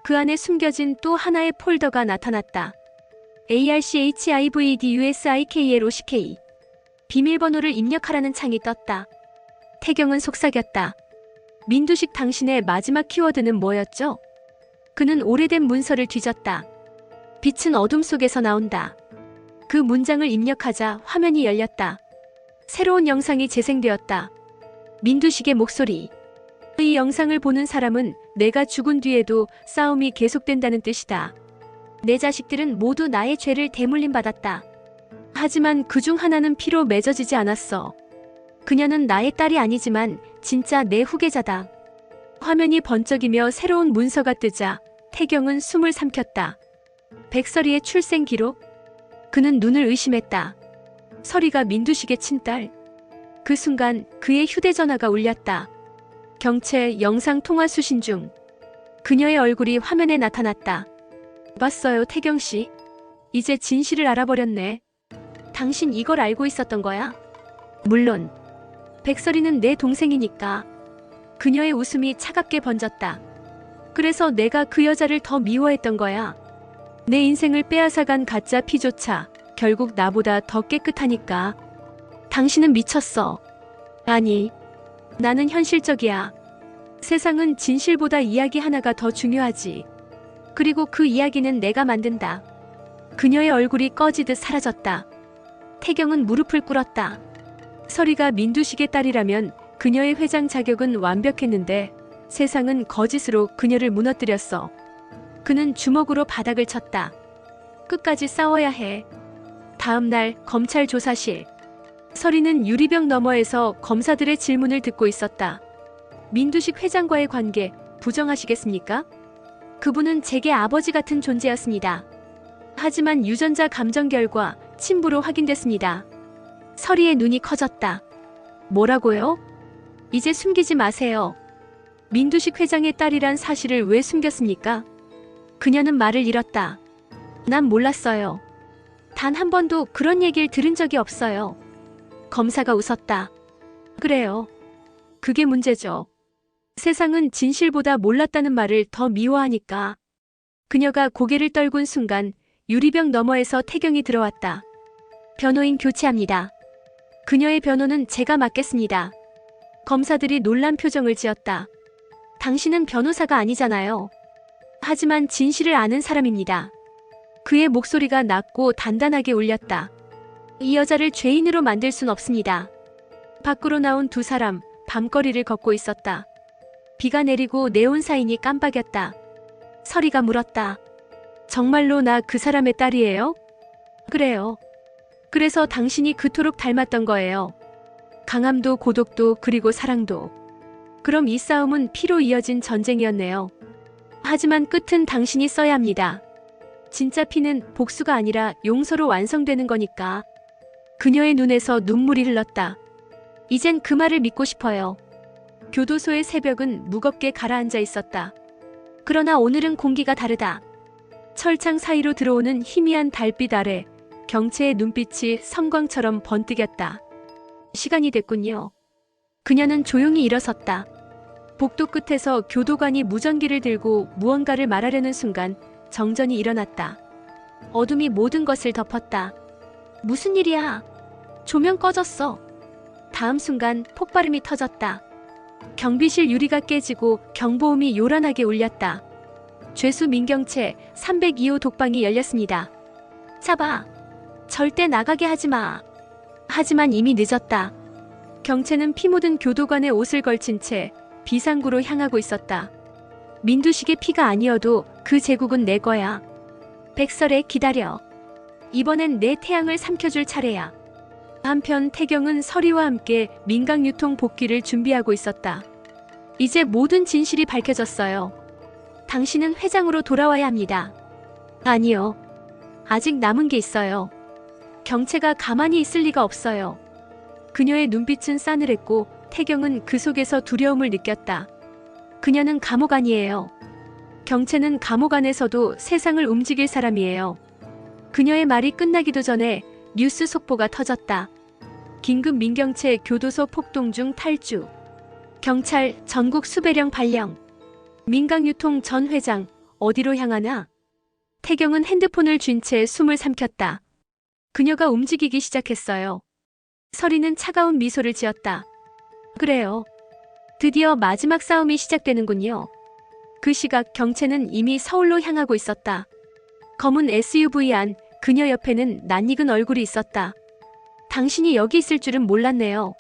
그 안에 숨겨진 또 하나의 폴더가 나타났다. ARCHIVDUSIKLOCK. 비밀번호를 입력하라는 창이 떴다. 태경은 속삭였다. 민두식 당신의 마지막 키워드는 뭐였죠? 그는 오래된 문서를 뒤졌다. 빛은 어둠 속에서 나온다. 그 문장을 입력하자 화면이 열렸다. 새로운 영상이 재생되었다. 민두식의 목소리. 이 영상을 보는 사람은 내가 죽은 뒤에도 싸움이 계속된다는 뜻이다. 내 자식들은 모두 나의 죄를 대물림받았다. 하지만 그중 하나는 피로 맺어지지 않았어. 그녀는 나의 딸이 아니지만 진짜 내 후계자다. 화면이 번쩍이며 새로운 문서가 뜨자 태경은 숨을 삼켰다. 백설이의 출생 기록? 그는 눈을 의심했다. 설이가 민두식의 친딸. 그 순간 그의 휴대전화가 울렸다. 경채 영상 통화 수신 중. 그녀의 얼굴이 화면에 나타났다. 봤어요, 태경씨. 이제 진실을 알아버렸네. 당신 이걸 알고 있었던 거야? 물론. 백설이는 내 동생이니까. 그녀의 웃음이 차갑게 번졌다. 그래서 내가 그 여자를 더 미워했던 거야. 내 인생을 빼앗아간 가짜 피조차 결국 나보다 더 깨끗하니까. 당신은 미쳤어. 아니, 나는 현실적이야. 세상은 진실보다 이야기 하나가 더 중요하지. 그리고 그 이야기는 내가 만든다. 그녀의 얼굴이 꺼지듯 사라졌다. 태경은 무릎을 꿇었다. 설이가 민두식의 딸이라면 그녀의 회장 자격은 완벽했는데 세상은 거짓으로 그녀를 무너뜨렸어. 그는 주먹으로 바닥을 쳤다. 끝까지 싸워야 해. 다음 날 검찰 조사실. 설이는 유리병 너머에서 검사들의 질문을 듣고 있었다. 민두식 회장과의 관계 부정하시겠습니까? 그분은 제게 아버지 같은 존재였습니다. 하지만 유전자 감정 결과 친부로 확인됐습니다. 설이의 눈이 커졌다. 뭐라고요? 이제 숨기지 마세요. 민두식 회장의 딸이란 사실을 왜 숨겼습니까? 그녀는 말을 잃었다. 난 몰랐어요. 단 한 번도 그런 얘기를 들은 적이 없어요. 검사가 웃었다. 그래요. 그게 문제죠. 세상은 진실보다 몰랐다는 말을 더 미워하니까. 그녀가 고개를 떨군 순간 유리병 너머에서 태경이 들어왔다. 변호인 교체합니다. 그녀의 변호는 제가 맡겠습니다. 검사들이 놀란 표정을 지었다. 당신은 변호사가 아니잖아요. 하지만 진실을 아는 사람입니다. 그의 목소리가 낮고 단단하게 울렸다. 이 여자를 죄인으로 만들 순 없습니다. 밖으로 나온 두 사람, 밤거리를 걷고 있었다. 비가 내리고 네온사인이 깜빡였다. 설이가 물었다. 정말로 나 그 사람의 딸이에요? 그래요. 그래서 당신이 그토록 닮았던 거예요. 강함도 고독도 그리고 사랑도. 그럼 이 싸움은 피로 이어진 전쟁이었네요. 하지만 끝은 당신이 써야 합니다. 진짜 피는 복수가 아니라 용서로 완성되는 거니까. 그녀의 눈에서 눈물이 흘렀다. 이젠 그 말을 믿고 싶어요. 교도소의 새벽은 무겁게 가라앉아 있었다. 그러나 오늘은 공기가 다르다. 철창 사이로 들어오는 희미한 달빛 아래 경채의 눈빛이 섬광처럼 번뜩였다. 시간이 됐군요. 그녀는 조용히 일어섰다. 복도 끝에서 교도관이 무전기를 들고 무언가를 말하려는 순간 정전이 일어났다. 어둠이 모든 것을 덮었다. 무슨 일이야? 조명 꺼졌어. 다음 순간 폭발음이 터졌다. 경비실 유리가 깨지고 경보음이 요란하게 울렸다. 죄수 민경채 302호 독방이 열렸습니다. 잡아. 절대 나가게 하지 마. 하지만 이미 늦었다. 경채는 피 묻은 교도관의 옷을 걸친 채 비상구로 향하고 있었다. 민두식의 피가 아니어도 그 제국은 내 거야. 백설에 기다려. 이번엔 내 태양을 삼켜줄 차례야. 한편 태경은 서리와 함께 민강유통 복귀를 준비하고 있었다. 이제 모든 진실이 밝혀졌어요. 당신은 회장으로 돌아와야 합니다. 아니요. 아직 남은 게 있어요. 경채가 가만히 있을 리가 없어요. 그녀의 눈빛은 싸늘했고 태경은 그 속에서 두려움을 느꼈다. 그녀는 감옥 아니에요. 경채는 감옥 안에서도 세상을 움직일 사람이에요. 그녀의 말이 끝나기도 전에 뉴스 속보가 터졌다. 긴급 민경채 교도소 폭동 중 탈주. 경찰 전국 수배령 발령. 민강유통 전 회장 어디로 향하나? 태경은 핸드폰을 쥔 채 숨을 삼켰다. 그녀가 움직이기 시작했어요. 서리는 차가운 미소를 지었다. 그래요. 드디어 마지막 싸움이 시작되는군요. 그 시각 경채는 이미 서울로 향하고 있었다. 검은 SUV 안 그녀 옆에는 낯익은 얼굴이 있었다. 당신이 여기 있을 줄은 몰랐네요.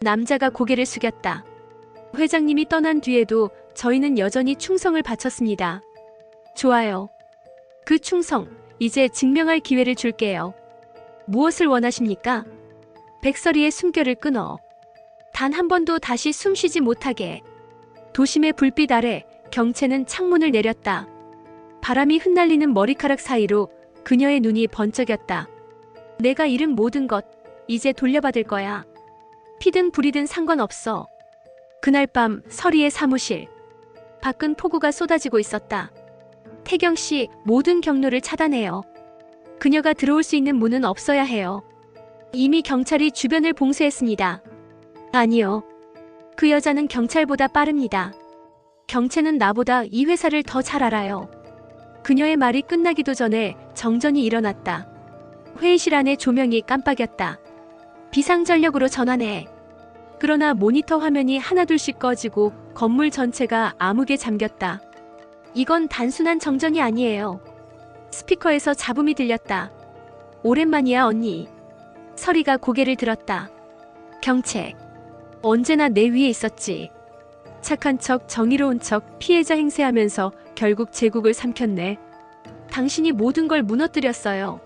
남자가 고개를 숙였다. 회장님이 떠난 뒤에도 저희는 여전히 충성을 바쳤습니다. 좋아요. 그 충성, 이제 증명할 기회를 줄게요. 무엇을 원하십니까? 백설이의 숨결을 끊어. 단 한 번도 다시 숨쉬지 못하게. 도심의 불빛 아래 경채는 창문을 내렸다. 바람이 흩날리는 머리카락 사이로 그녀의 눈이 번쩍였다. 내가 잃은 모든 것, 이제 돌려받을 거야. 피든 불이든 상관없어. 그날 밤 서리의 사무실. 밖은 폭우가 쏟아지고 있었다. 태경 씨, 모든 경로를 차단해요. 그녀가 들어올 수 있는 문은 없어야 해요. 이미 경찰이 주변을 봉쇄했습니다. 아니요. 그 여자는 경찰보다 빠릅니다. 경채는 나보다 이 회사를 더 잘 알아요. 그녀의 말이 끝나기도 전에 정전이 일어났다. 회의실 안의 조명이 깜빡였다. 비상전력으로 전환해. 그러나 모니터 화면이 하나둘씩 꺼지고 건물 전체가 암흑에 잠겼다. 이건 단순한 정전이 아니에요. 스피커에서 잡음이 들렸다. 오랜만이야 언니. 서리가 고개를 들었다. 경채. 언제나 내 위에 있었지. 착한 척 정의로운 척 피해자 행세하면서 결국 제국을 삼켰네. 당신이 모든 걸 무너뜨렸어요.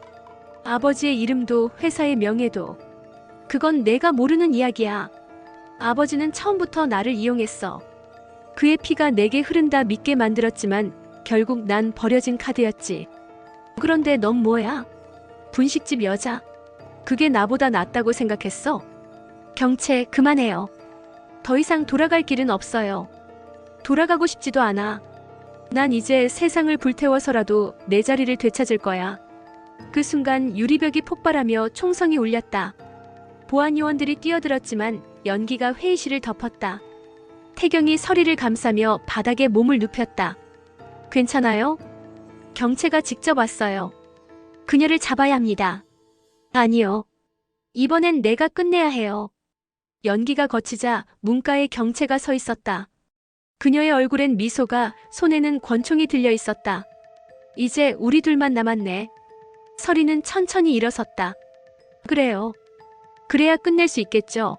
아버지의 이름도 회사의 명예도. 그건 내가 모르는 이야기야. 아버지는 처음부터 나를 이용했어. 그의 피가 내게 흐른다 믿게 만들었지만 결국 난 버려진 카드였지. 그런데 넌 뭐야? 분식집 여자. 그게 나보다 낫다고 생각했어? 경채, 그만해요. 더 이상 돌아갈 길은 없어요. 돌아가고 싶지도 않아. 난 이제 세상을 불태워서라도 내 자리를 되찾을 거야. 그 순간 유리벽이 폭발하며 총성이 울렸다. 보안요원들이 뛰어들었지만 연기가 회의실을 덮었다. 태경이 서리를 감싸며 바닥에 몸을 눕혔다. 괜찮아요? 경채가 직접 왔어요. 그녀를 잡아야 합니다. 아니요. 이번엔 내가 끝내야 해요. 연기가 거치자 문가에 경채가 서 있었다. 그녀의 얼굴엔 미소가, 손에는 권총이 들려 있었다. 이제 우리 둘만 남았네. 서리는 천천히 일어섰다. 그래요. 그래야 끝낼 수 있겠죠.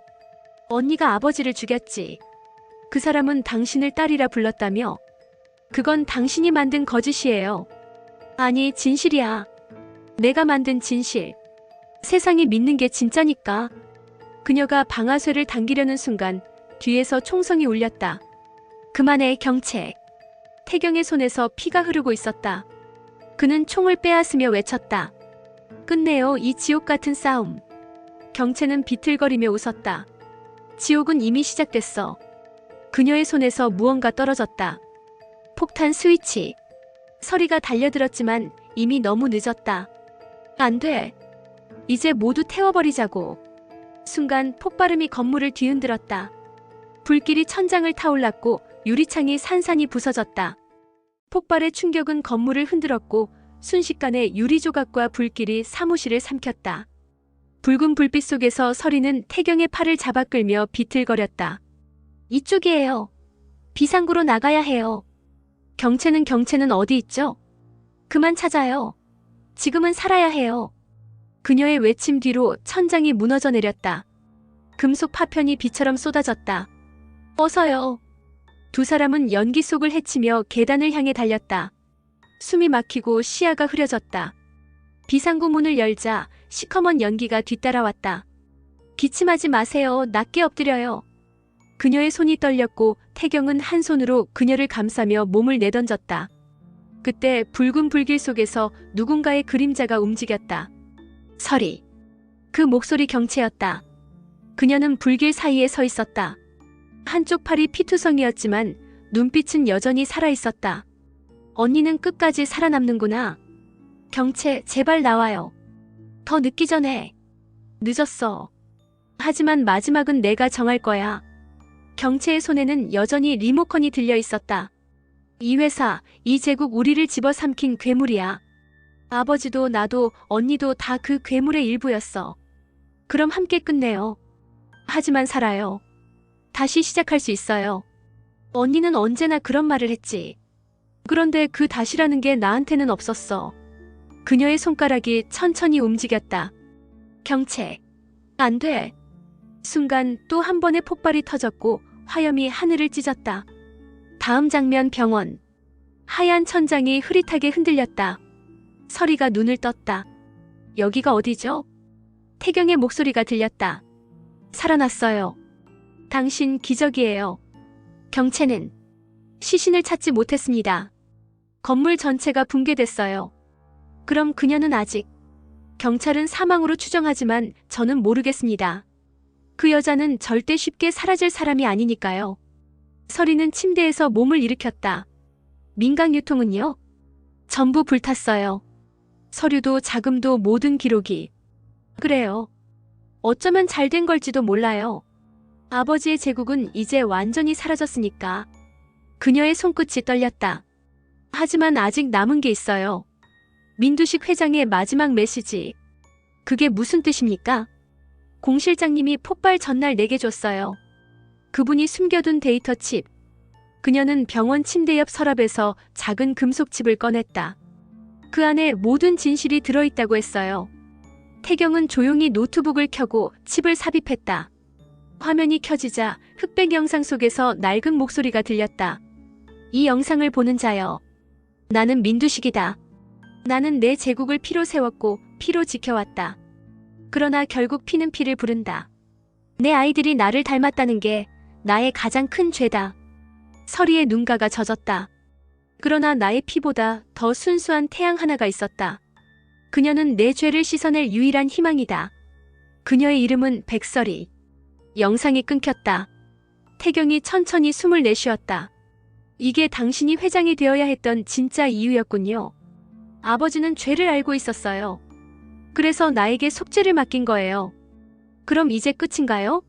언니가 아버지를 죽였지. 그 사람은 당신을 딸이라 불렀다며. 그건 당신이 만든 거짓이에요. 아니, 진실이야. 내가 만든 진실. 세상이 믿는 게 진짜니까. 그녀가 방아쇠를 당기려는 순간 뒤에서 총성이 울렸다. 그만해, 경채. 태경의 손에서 피가 흐르고 있었다. 그는 총을 빼앗으며 외쳤다. 끝내요, 이 지옥 같은 싸움. 경채는 비틀거리며 웃었다. 지옥은 이미 시작됐어. 그녀의 손에서 무언가 떨어졌다. 폭탄 스위치. 서리가 달려들었지만 이미 너무 늦었다. 안 돼. 이제 모두 태워버리자고. 순간 폭발음이 건물을 뒤흔들었다. 불길이 천장을 타올랐고 유리창이 산산이 부서졌다. 폭발의 충격은 건물을 흔들었고 순식간에 유리 조각과 불길이 사무실을 삼켰다. 붉은 불빛 속에서 서리는 태경의 팔을 잡아 끌며 비틀거렸다. 이쪽이에요. 비상구로 나가야 해요. 경채는 어디 있죠? 그만 찾아요. 지금은 살아야 해요. 그녀의 외침 뒤로 천장이 무너져 내렸다. 금속 파편이 비처럼 쏟아졌다. 어서요. 두 사람은 연기 속을 헤치며 계단을 향해 달렸다. 숨이 막히고 시야가 흐려졌다. 비상구 문을 열자 시커먼 연기가 뒤따라왔다. 기침하지 마세요. 낮게 엎드려요. 그녀의 손이 떨렸고 태경은 한 손으로 그녀를 감싸며 몸을 내던졌다. 그때 붉은 불길 속에서 누군가의 그림자가 움직였다. 서리. 그 목소리 경채였다. 그녀는 불길 사이에 서 있었다. 한쪽 팔이 피투성이었지만 눈빛은 여전히 살아있었다. 언니는 끝까지 살아남는구나. 경채, 제발 나와요. 더 늦기 전에. 늦었어. 하지만 마지막은 내가 정할 거야. 경채의 손에는 여전히 리모컨이 들려 있었다. 이 회사, 이 제국 우리를 집어삼킨 괴물이야. 아버지도 나도 언니도 다 그 괴물의 일부였어. 그럼 함께 끝내요. 하지만 살아요. 다시 시작할 수 있어요. 언니는 언제나 그런 말을 했지. 그런데 그 다시라는 게 나한테는 없었어. 그녀의 손가락이 천천히 움직였다. 경채. 안 돼. 순간 또 한 번의 폭발이 터졌고 화염이 하늘을 찢었다. 다음 장면 병원. 하얀 천장이 흐릿하게 흔들렸다. 서리가 눈을 떴다. 여기가 어디죠? 태경의 목소리가 들렸다. 살아났어요. 당신 기적이에요. 경채는 시신을 찾지 못했습니다. 건물 전체가 붕괴됐어요. 그럼 그녀는 아직. 경찰은 사망으로 추정하지만 저는 모르겠습니다. 그 여자는 절대 쉽게 사라질 사람이 아니니까요. 서리는 침대에서 몸을 일으켰다. 민간 유통은요? 전부 불탔어요. 서류도 자금도 모든 기록이. 그래요. 어쩌면 잘 된 걸지도 몰라요. 아버지의 제국은 이제 완전히 사라졌으니까. 그녀의 손끝이 떨렸다. 하지만 아직 남은 게 있어요. 민두식 회장의 마지막 메시지. 그게 무슨 뜻입니까? 공 실장님이 폭발 전날 내게 줬어요. 그분이 숨겨둔 데이터 칩. 그녀는 병원 침대 옆 서랍에서 작은 금속 칩을 꺼냈다. 그 안에 모든 진실이 들어있다고 했어요. 태경은 조용히 노트북을 켜고 칩을 삽입했다. 화면이 켜지자 흑백 영상 속에서 낡은 목소리가 들렸다. 이 영상을 보는 자여. 나는 민두식이다. 나는 내 제국을 피로 세웠고 피로 지켜왔다. 그러나 결국 피는 피를 부른다. 내 아이들이 나를 닮았다는 게 나의 가장 큰 죄다. 서리의 눈가가 젖었다. 그러나 나의 피보다 더 순수한 태양 하나가 있었다. 그녀는 내 죄를 씻어낼 유일한 희망이다. 그녀의 이름은 백설이. 영상이 끊겼다. 태경이 천천히 숨을 내쉬었다. 이게 당신이 회장이 되어야 했던 진짜 이유였군요. 아버지는 죄를 알고 있었어요. 그래서 나에게 속죄를 맡긴 거예요. 그럼 이제 끝인가요?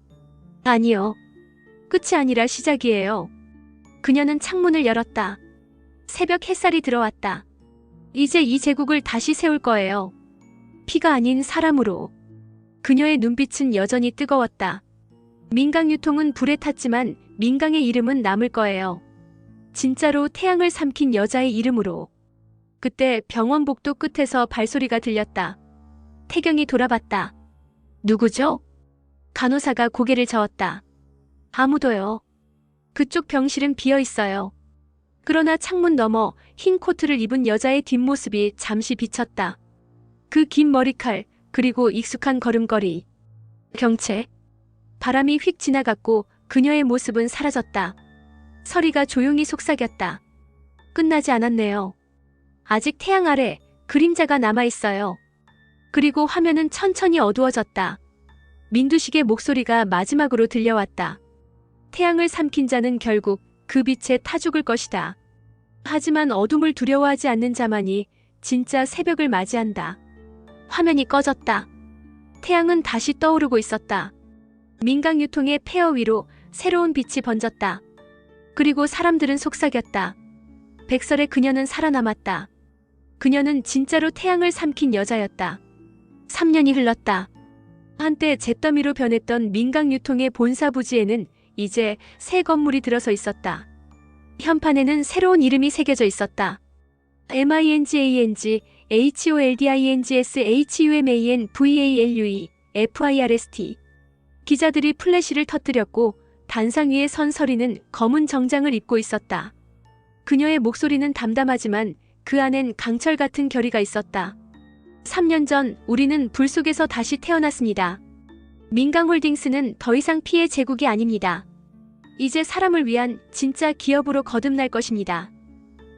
아니요. 끝이 아니라 시작이에요. 그녀는 창문을 열었다. 새벽 햇살이 들어왔다. 이제 이 제국을 다시 세울 거예요. 피가 아닌 사람으로. 그녀의 눈빛은 여전히 뜨거웠다. 민강 유통은 불에 탔지만 민강의 이름은 남을 거예요. 진짜로 태양을 삼킨 여자의 이름으로. 그때 병원 복도 끝에서 발소리가 들렸다. 태경이 돌아봤다. 누구죠? 간호사가 고개를 저었다. 아무도요. 그쪽 병실은 비어 있어요. 그러나 창문 너머 흰 코트를 입은 여자의 뒷모습이 잠시 비쳤다. 그 긴 머리칼, 그리고 익숙한 걸음걸이. 경채. 바람이 휙 지나갔고 그녀의 모습은 사라졌다. 서리가 조용히 속삭였다. 끝나지 않았네요. 아직 태양 아래 그림자가 남아있어요. 그리고 화면은 천천히 어두워졌다. 민두식의 목소리가 마지막으로 들려왔다. 태양을 삼킨 자는 결국 그 빛에 타 죽을 것이다. 하지만 어둠을 두려워하지 않는 자만이 진짜 새벽을 맞이한다. 화면이 꺼졌다. 태양은 다시 떠오르고 있었다. 민강 유통의 폐허 위로 새로운 빛이 번졌다. 그리고 사람들은 속삭였다. 백설의 그녀는 살아남았다. 그녀는 진짜로 태양을 삼킨 여자였다. 3년이 흘렀다. 한때 잿더미로 변했던 민강유통의 본사 부지에는 이제 새 건물이 들어서 있었다. 현판에는 새로운 이름이 새겨져 있었다. MINGANG HOLDINGS HUMAN VALUE FIRST. 기자들이 플래시를 터뜨렸고 단상 위에 선 서리는 검은 정장을 입고 있었다. 그녀의 목소리는 담담하지만 그 안엔 강철 같은 결의가 있었다. 3년 전 우리는 불 속에서 다시 태어났습니다. 민강홀딩스는 더 이상 피해 제국이 아닙니다. 이제 사람을 위한 진짜 기업으로 거듭날 것입니다.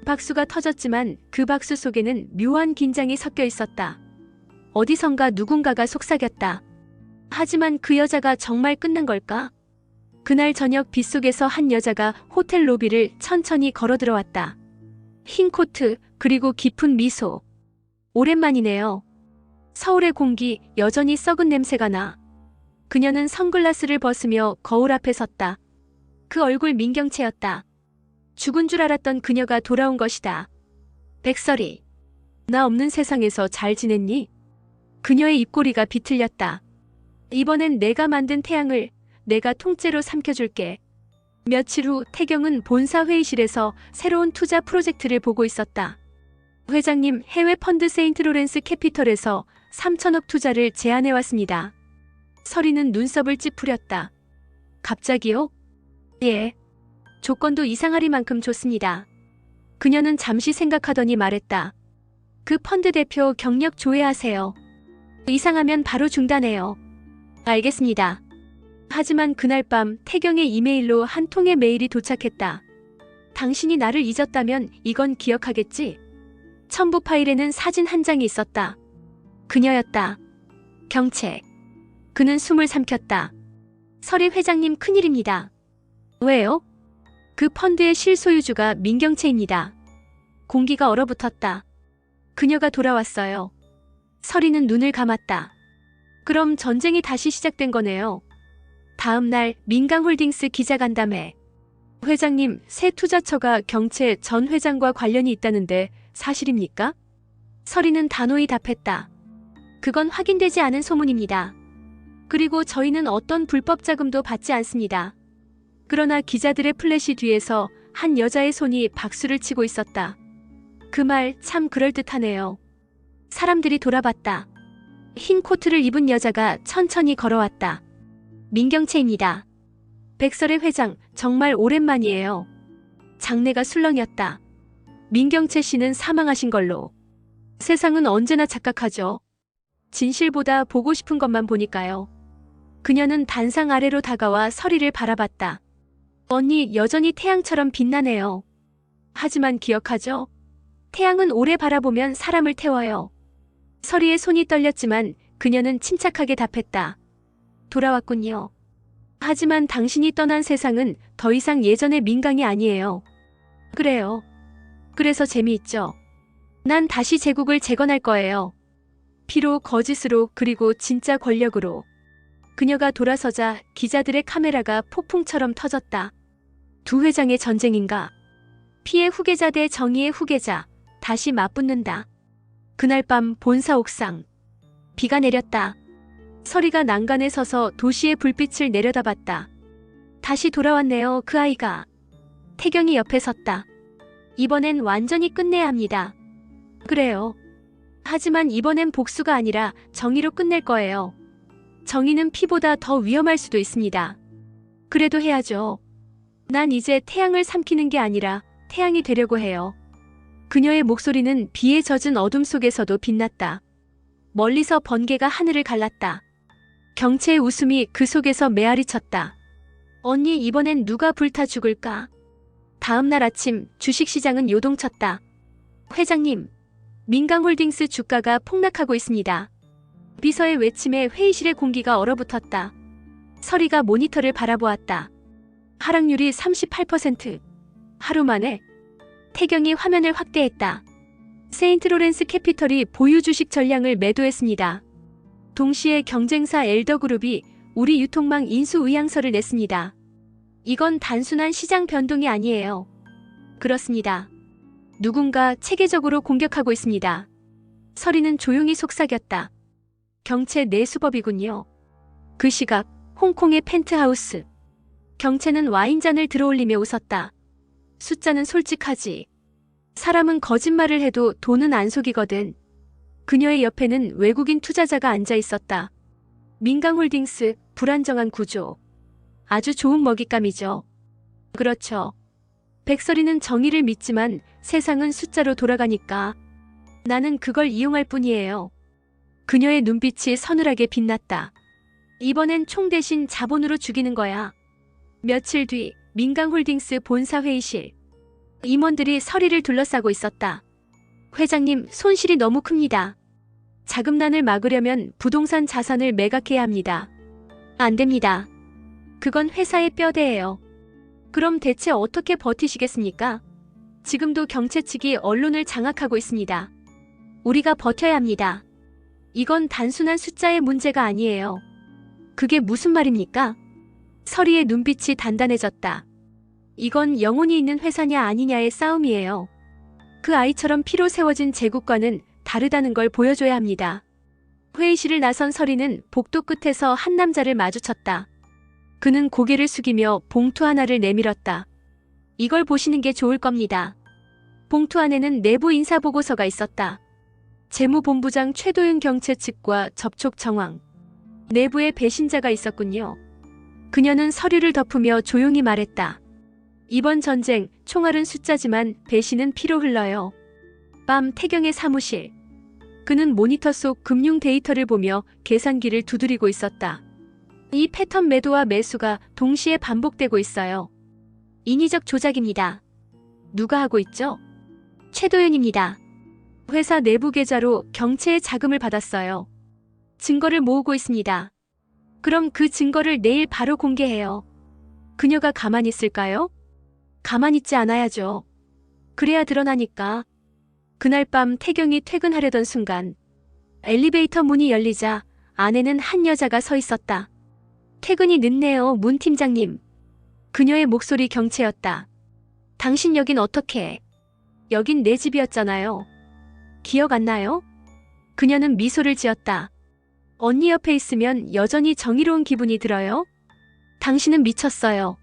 박수가 터졌지만 그 박수 속에는 묘한 긴장이 섞여 있었다. 어디선가 누군가가 속삭였다. 하지만 그 여자가 정말 끝난 걸까? 그날 저녁 빗속에서 한 여자가 호텔 로비를 천천히 걸어 들어왔다. 흰 코트, 그리고 깊은 미소. 오랜만이네요. 서울의 공기, 여전히 썩은 냄새가 나. 그녀는 선글라스를 벗으며 거울 앞에 섰다. 그 얼굴 민경채였다. 죽은 줄 알았던 그녀가 돌아온 것이다. 백설이, 나 없는 세상에서 잘 지냈니? 그녀의 입꼬리가 비틀렸다. 이번엔 내가 만든 태양을 내가 통째로 삼켜줄게. 며칠 후 태경은 본사 회의실에서 새로운 투자 프로젝트를 보고 있었다. 회장님, 해외 펀드 세인트로렌스 캐피털에서 3천억 투자를 제안해왔습니다. 서리는 눈썹을 찌푸렸다. 갑자기요? 예. 조건도 이상하리만큼 좋습니다. 그녀는 잠시 생각하더니 말했다. 그 펀드 대표 경력 조회하세요. 이상하면 바로 중단해요. 알겠습니다. 하지만 그날 밤 태경의 이메일로 한 통의 메일이 도착했다. 당신이 나를 잊었다면 이건 기억하겠지? 첨부 파일에는 사진 한 장이 있었다. 그녀였다. 경채. 그는 숨을 삼켰다. 서리 회장님, 큰일입니다. 왜요? 그 펀드의 실소유주가 민경채입니다. 공기가 얼어붙었다. 그녀가 돌아왔어요. 서리는 눈을 감았다. 그럼 전쟁이 다시 시작된 거네요. 다음 날 민강홀딩스 기자간담회. 회장님, 새 투자처가 경채 전 회장과 관련이 있다는데 사실입니까? 서리는 단호히 답했다. 그건 확인되지 않은 소문입니다. 그리고 저희는 어떤 불법 자금도 받지 않습니다. 그러나 기자들의 플래시 뒤에서 한 여자의 손이 박수를 치고 있었다. 그 말 참 그럴듯하네요. 사람들이 돌아봤다. 흰 코트를 입은 여자가 천천히 걸어왔다. 민경채입니다. 백설의 회장, 정말 오랜만이에요. 장내가 술렁였다. 민경채 씨는 사망하신 걸로. 세상은 언제나 착각하죠. 진실보다 보고 싶은 것만 보니까요. 그녀는 단상 아래로 다가와 서리를 바라봤다. 언니, 여전히 태양처럼 빛나네요. 하지만 기억하죠? 태양은 오래 바라보면 사람을 태워요. 서리의 손이 떨렸지만 그녀는 침착하게 답했다. 돌아왔군요. 하지만 당신이 떠난 세상은 더 이상 예전의 민강이 아니에요. 그래요. 그래서 재미있죠. 난 다시 제국을 재건할 거예요. 피로, 거짓으로, 그리고 진짜 권력으로. 그녀가 돌아서자 기자들의 카메라가 폭풍처럼 터졌다. 두 회장의 전쟁인가? 피의 후계자 대 정의의 후계자, 다시 맞붙는다. 그날 밤 본사 옥상. 비가 내렸다. 서리가 난간에 서서 도시의 불빛을 내려다봤다. 다시 돌아왔네요, 그 아이가. 태경이 옆에 섰다. 이번엔 완전히 끝내야 합니다. 그래요. 하지만 이번엔 복수가 아니라 정의로 끝낼 거예요. 정의는 피보다 더 위험할 수도 있습니다. 그래도 해야죠. 난 이제 태양을 삼키는 게 아니라 태양이 되려고 해요. 그녀의 목소리는 비에 젖은 어둠 속에서도 빛났다. 멀리서 번개가 하늘을 갈랐다. 경채의 웃음이 그 속에서 메아리 쳤다. 언니, 이번엔 누가 불타 죽을까? 다음 날 아침 주식시장은 요동쳤다. 회장님, 민강홀딩스 주가가 폭락하고 있습니다. 비서의 외침에 회의실의 공기가 얼어붙었다. 서리가 모니터를 바라보았다. 하락률이 38%. 하루 만에. 태경이 화면을 확대했다. 세인트로렌스 캐피털이 보유 주식 전량을 매도했습니다. 동시에 경쟁사 엘더그룹이 우리 유통망 인수 의향서를 냈습니다. 이건 단순한 시장 변동이 아니에요. 그렇습니다. 누군가 체계적으로 공격하고 있습니다. 서리는 조용히 속삭였다. 경채 내 수법이군요. 그 시각 홍콩의 펜트하우스. 경채는 와인잔을 들어올리며 웃었다. 숫자는 솔직하지. 사람은 거짓말을 해도 돈은 안 속이거든. 그녀의 옆에는 외국인 투자자가 앉아 있었다. 민강홀딩스, 불안정한 구조. 아주 좋은 먹잇감이죠. 그렇죠. 백설이는 정의를 믿지만 세상은 숫자로 돌아가니까 나는 그걸 이용할 뿐이에요. 그녀의 눈빛이 서늘하게 빛났다. 이번엔 총 대신 자본으로 죽이는 거야. 며칠 뒤 민강홀딩스 본사 회의실. 임원들이 서리를 둘러싸고 있었다. 회장님, 손실이 너무 큽니다. 자금난을 막으려면 부동산 자산을 매각해야 합니다. 안 됩니다. 그건 회사의 뼈대예요. 그럼 대체 어떻게 버티시겠습니까? 지금도 경채 측이 언론을 장악하고 있습니다. 우리가 버텨야 합니다. 이건 단순한 숫자의 문제가 아니에요. 그게 무슨 말입니까? 서리의 눈빛이 단단해졌다. 이건 영혼이 있는 회사냐 아니냐의 싸움이에요. 그 아이처럼 피로 세워진 제국과는 다르다는 걸 보여줘야 합니다. 회의실을 나선 서리는 복도 끝에서 한 남자를 마주쳤다. 그는 고개를 숙이며 봉투 하나를 내밀었다. 이걸 보시는 게 좋을 겁니다. 봉투 안에는 내부 인사보고서가 있었다. 재무본부장 최도윤 경채 측과 접촉 정황. 내부에 배신자가 있었군요. 그녀는 서류를 덮으며 조용히 말했다. 이번 전쟁, 총알은 숫자지만 배신은 피로 흘러요. 밤 태경의 사무실. 그는 모니터 속 금융 데이터를 보며 계산기를 두드리고 있었다. 이 패턴 매도와 매수가 동시에 반복되고 있어요. 인위적 조작입니다. 누가 하고 있죠? 최도윤입니다. 회사 내부 계좌로 경채의 자금을 받았어요. 증거를 모으고 있습니다. 그럼 그 증거를 내일 바로 공개해요. 그녀가 가만히 있을까요? 가만히 있지 않아야죠. 그래야 드러나니까. 그날 밤 태경이 퇴근하려던 순간 엘리베이터 문이 열리자 안에는 한 여자가 서 있었다. 퇴근이 늦네요, 문 팀장님. 그녀의 목소리 경채였다. 당신 여긴 어떻게 해? 여긴 내 집이었잖아요. 기억 안 나요? 그녀는 미소를 지었다. 언니 옆에 있으면 여전히 정의로운 기분이 들어요? 당신은 미쳤어요.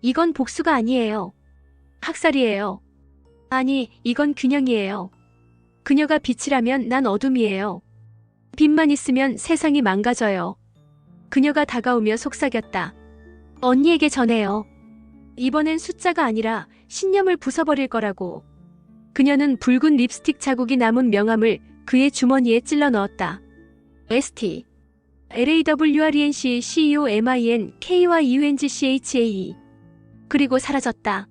이건 복수가 아니에요. 학살이에요. 아니, 이건 균형이에요. 그녀가 빛이라면 난 어둠이에요. 빛만 있으면 세상이 망가져요. 그녀가 다가오며 속삭였다. 언니에게 전해요. 이번엔 숫자가 아니라 신념을 부숴버릴 거라고. 그녀는 붉은 립스틱 자국이 남은 명함을 그의 주머니에 찔러 넣었다. ST LAWRENC CEO MIN KYUNGCHA. 그리고 사라졌다.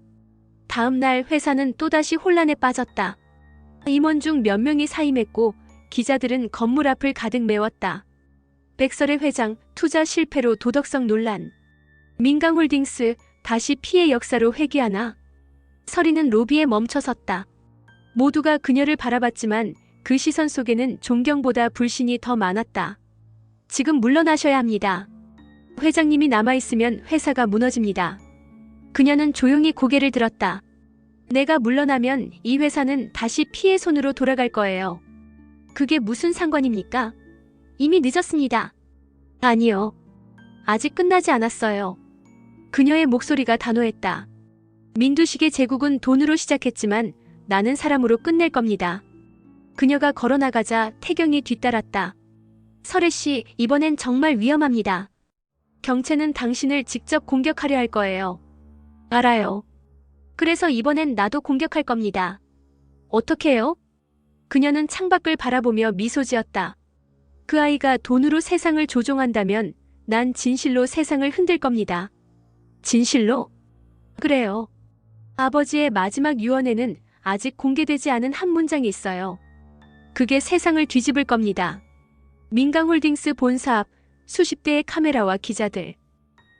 다음 날 회사는 또다시 혼란에 빠졌다. 임원 중 몇 명이 사임했고 기자들은 건물 앞을 가득 메웠다. 백설의 회장 투자 실패로 도덕성 논란. 민강홀딩스 다시 피해 역사로 회귀하나. 서리는 로비에 멈춰섰다. 모두가 그녀를 바라봤지만 그 시선 속에는 존경보다 불신이 더 많았다. 지금 물러나셔야 합니다. 회장님이 남아있으면 회사가 무너집니다. 그녀는 조용히 고개를 들었다. 내가 물러나면 이 회사는 다시 피해 손으로 돌아갈 거예요. 그게 무슨 상관입니까? 이미 늦었습니다. 아니요. 아직 끝나지 않았어요. 그녀의 목소리가 단호했다. 민두식의 제국은 돈으로 시작했지만 나는 사람으로 끝낼 겁니다. 그녀가 걸어나가자 태경이 뒤따랐다. 설혜씨, 이번엔 정말 위험합니다. 경채는 당신을 직접 공격하려 할 거예요. 알아요. 그래서 이번엔 나도 공격할 겁니다. 어떻게 해요? 그녀는 창밖을 바라보며 미소 지었다. 그 아이가 돈으로 세상을 조종한다면 난 진실로 세상을 흔들 겁니다. 진실로? 그래요. 아버지의 마지막 유언에는 아직 공개되지 않은 한 문장이 있어요. 그게 세상을 뒤집을 겁니다. 민강홀딩스 본사 앞 수십 대의 카메라와 기자들.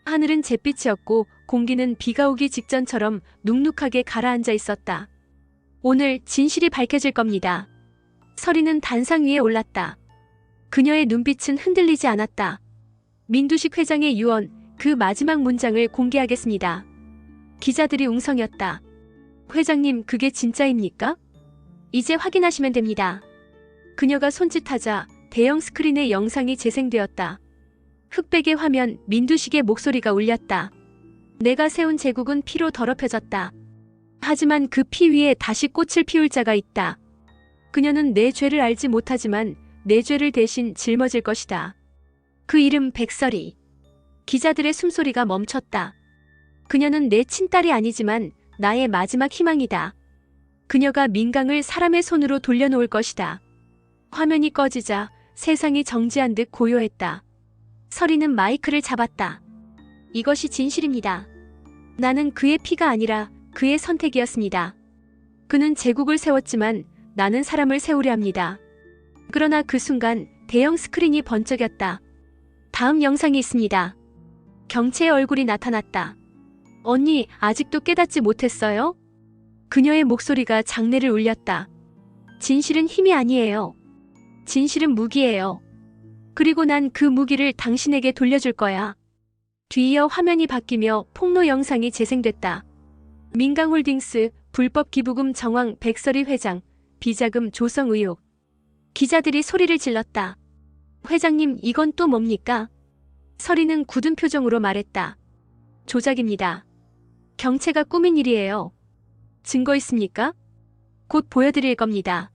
하늘은 잿빛이었고 공기는 비가 오기 직전처럼 눅눅하게 가라앉아 있었다. 오늘 진실이 밝혀질 겁니다. 서리는 단상 위에 올랐다. 그녀의 눈빛은 흔들리지 않았다. 민두식 회장의 유언, 그 마지막 문장을 공개하겠습니다. 기자들이 웅성였다. 회장님, 그게 진짜입니까? 이제 확인하시면 됩니다. 그녀가 손짓하자 대형 스크린에 영상이 재생되었다. 흑백의 화면, 민두식의 목소리가 울렸다. 내가 세운 제국은 피로 더럽혀졌다. 하지만 그 피 위에 다시 꽃을 피울 자가 있다. 그녀는 내 죄를 알지 못하지만 내 죄를 대신 짊어질 것이다. 그 이름 백설이. 기자들의 숨소리가 멈췄다. 그녀는 내 친딸이 아니지만 나의 마지막 희망이다. 그녀가 민강을 사람의 손으로 돌려놓을 것이다. 화면이 꺼지자 세상이 정지한 듯 고요했다. 설이는 마이크를 잡았다. 이것이 진실입니다. 나는 그의 피가 아니라 그의 선택이었습니다. 그는 제국을 세웠지만 나는 사람을 세우려 합니다. 그러나 그 순간 대형 스크린이 번쩍였다. 다음 영상이 있습니다. 경채의 얼굴이 나타났다. 언니, 아직도 깨닫지 못했어요? 그녀의 목소리가 장내를 울렸다. 진실은 힘이 아니에요. 진실은 무기예요. 그리고 난 그 무기를 당신에게 돌려줄 거야. 뒤이어 화면이 바뀌며 폭로 영상이 재생됐다. 민강홀딩스, 불법 기부금 정황 백설이 회장, 비자금 조성 의혹. 기자들이 소리를 질렀다. 회장님, 이건 또 뭡니까? 설이는 굳은 표정으로 말했다. 조작입니다. 경채가 꾸민 일이에요. 증거 있습니까? 곧 보여드릴 겁니다.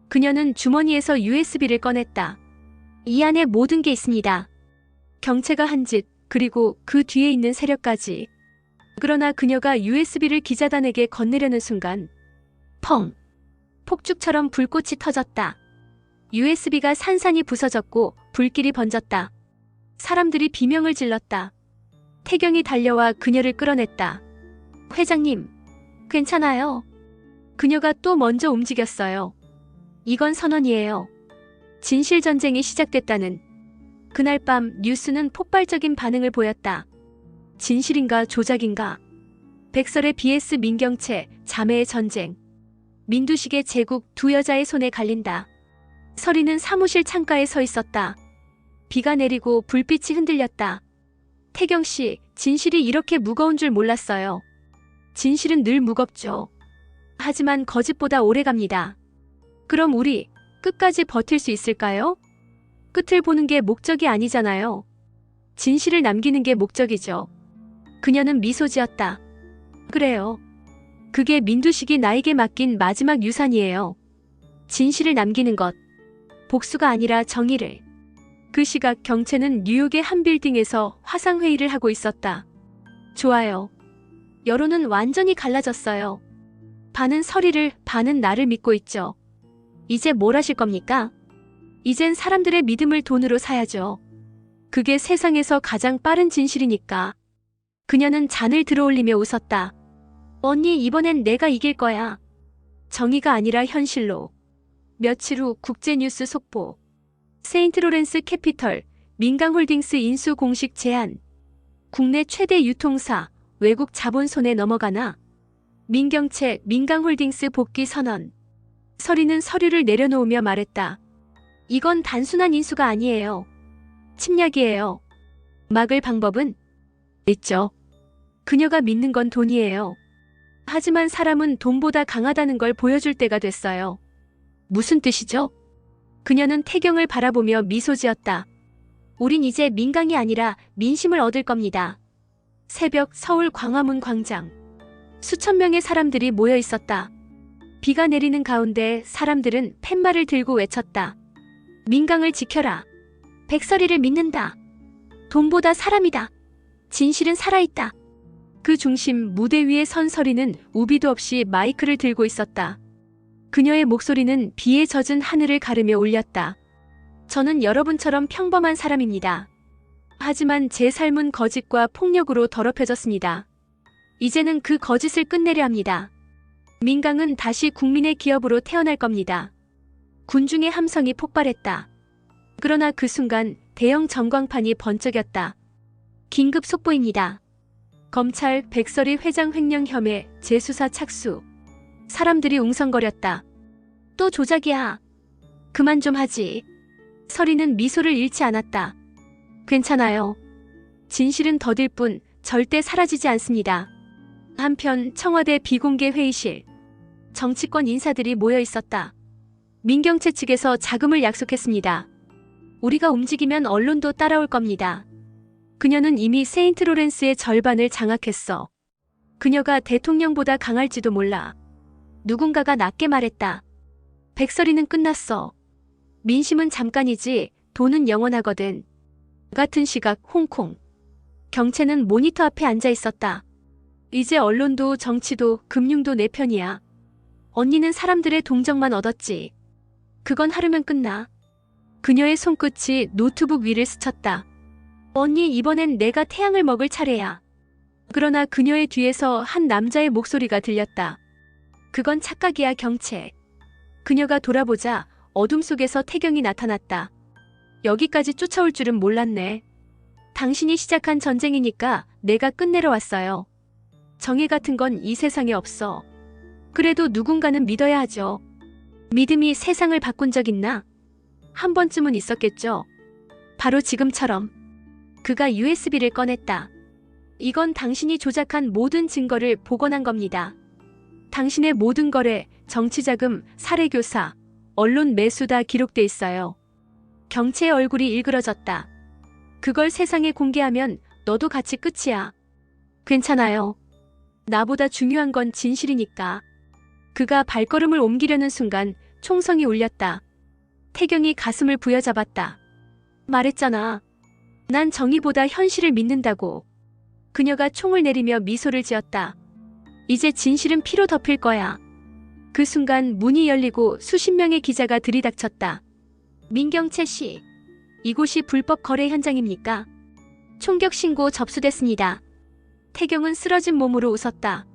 그녀는 주머니에서 USB를 꺼냈다. 이 안에 모든 게 있습니다. 경채가 한 짓, 그리고 그 뒤에 있는 세력까지. 그러나 그녀가 USB를 기자단에게 건네려는 순간 펑! 폭죽처럼 불꽃이 터졌다. USB가 산산이 부서졌고 불길이 번졌다. 사람들이 비명을 질렀다. 태경이 달려와 그녀를 끌어냈다. 회장님, 괜찮아요. 그녀가 또 먼저 움직였어요. 이건 선언이에요. 진실전쟁이 시작됐다는. 그날 밤 뉴스는 폭발적인 반응을 보였다. 진실인가 조작인가? 백설의 BS 민경채, 자매의 전쟁. 민두식의 제국, 두 여자의 손에 갈린다. 설이는 사무실 창가에 서 있었다. 비가 내리고 불빛이 흔들렸다. 태경씨, 진실이 이렇게 무거운 줄 몰랐어요. 진실은 늘 무겁죠. 하지만 거짓보다 오래 갑니다. 그럼 우리 끝까지 버틸 수 있을까요? 끝을 보는 게 목적이 아니잖아요. 진실을 남기는 게 목적이죠. 그녀는 미소 지었다. 그래요. 그게 민두식이 나에게 맡긴 마지막 유산이에요. 진실을 남기는 것. 복수가 아니라 정의를. 그 시각 경채는 뉴욕의 한 빌딩에서 화상회의를 하고 있었다. 좋아요. 여론은 완전히 갈라졌어요. 반은 설이를, 반은 나를 믿고 있죠. 이제 뭘 하실 겁니까? 이젠 사람들의 믿음을 돈으로 사야죠. 그게 세상에서 가장 빠른 진실이니까. 그녀는 잔을 들어올리며 웃었다. 언니, 이번엔 내가 이길 거야. 정의가 아니라 현실로. 며칠 후 국제뉴스 속보. 세인트로렌스 캐피털, 민강홀딩스 인수 공식 제안. 국내 최대 유통사, 외국 자본 손에 넘어가나? 민경채, 민강홀딩스 복귀 선언. 설이는 서류를 내려놓으며 말했다. 이건 단순한 인수가 아니에요. 침략이에요. 막을 방법은? 있죠. 그녀가 믿는 건 돈이에요. 하지만 사람은 돈보다 강하다는 걸 보여줄 때가 됐어요. 무슨 뜻이죠? 그녀는 태경을 바라보며 미소 지었다. 우린 이제 민강이 아니라 민심을 얻을 겁니다. 새벽 서울 광화문 광장. 수천 명의 사람들이 모여 있었다. 비가 내리는 가운데 사람들은 팻말을 들고 외쳤다. 민강을 지켜라. 백설이를 믿는다. 돈보다 사람이다. 진실은 살아있다. 그 중심 무대 위에 선 설이는 우비도 없이 마이크를 들고 있었다. 그녀의 목소리는 비에 젖은 하늘을 가르며 울렸다. 저는 여러분처럼 평범한 사람입니다. 하지만 제 삶은 거짓과 폭력으로 더럽혀졌습니다. 이제는 그 거짓을 끝내려 합니다. 민강은 다시 국민의 기업으로 태어날 겁니다. 군중의 함성이 폭발했다. 그러나 그 순간 대형 전광판이 번쩍였다. 긴급 속보입니다. 검찰 백설이 회장 횡령 혐의 재수사 착수. 사람들이 웅성거렸다. 또 조작이야. 그만 좀 하지. 설이는 미소를 잃지 않았다. 괜찮아요. 진실은 더딜 뿐 절대 사라지지 않습니다. 한편 청와대 비공개 회의실. 정치권 인사들이 모여 있었다. 민경채 측에서 자금을 약속했습니다. 우리가 움직이면 언론도 따라올 겁니다. 그녀는 이미 세인트로렌스의 절반을 장악했어. 그녀가 대통령보다 강할지도 몰라. 누군가가 낮게 말했다. 백설이는 끝났어. 민심은 잠깐이지 돈은 영원하거든. 같은 시각 홍콩. 경채는 모니터 앞에 앉아 있었다. 이제 언론도 정치도 금융도 내 편이야. 언니는 사람들의 동정만 얻었지. 그건 하루면 끝나. 그녀의 손끝이 노트북 위를 스쳤다. 언니, 이번엔 내가 태양을 먹을 차례야. 그러나 그녀의 뒤에서 한 남자의 목소리가 들렸다. 그건 착각이야, 경채. 그녀가 돌아보자 어둠 속에서 태경이 나타났다. 여기까지 쫓아올 줄은 몰랐네. 당신이 시작한 전쟁이니까 내가 끝내러 왔어요. 정의 같은 건 이 세상에 없어. 그래도 누군가는 믿어야 하죠. 믿음이 세상을 바꾼 적 있나? 한 번쯤은 있었겠죠. 바로 지금처럼. 그가 USB를 꺼냈다. 이건 당신이 조작한 모든 증거를 복원한 겁니다. 당신의 모든 거래, 정치자금, 사례교사, 언론 매수 다 기록돼 있어요. 경채의 얼굴이 일그러졌다. 그걸 세상에 공개하면 너도 같이 끝이야. 괜찮아요. 나보다 중요한 건 진실이니까. 그가 발걸음을 옮기려는 순간 총성이 울렸다. 태경이 가슴을 부여잡았다. 말했잖아. 난 정의보다 현실을 믿는다고. 그녀가 총을 내리며 미소를 지었다. 이제 진실은 피로 덮일 거야. 그 순간 문이 열리고 수십 명의 기자가 들이닥쳤다. 민경채 씨, 이곳이 불법 거래 현장입니까? 총격 신고 접수됐습니다. 태경은 쓰러진 몸으로 웃었다.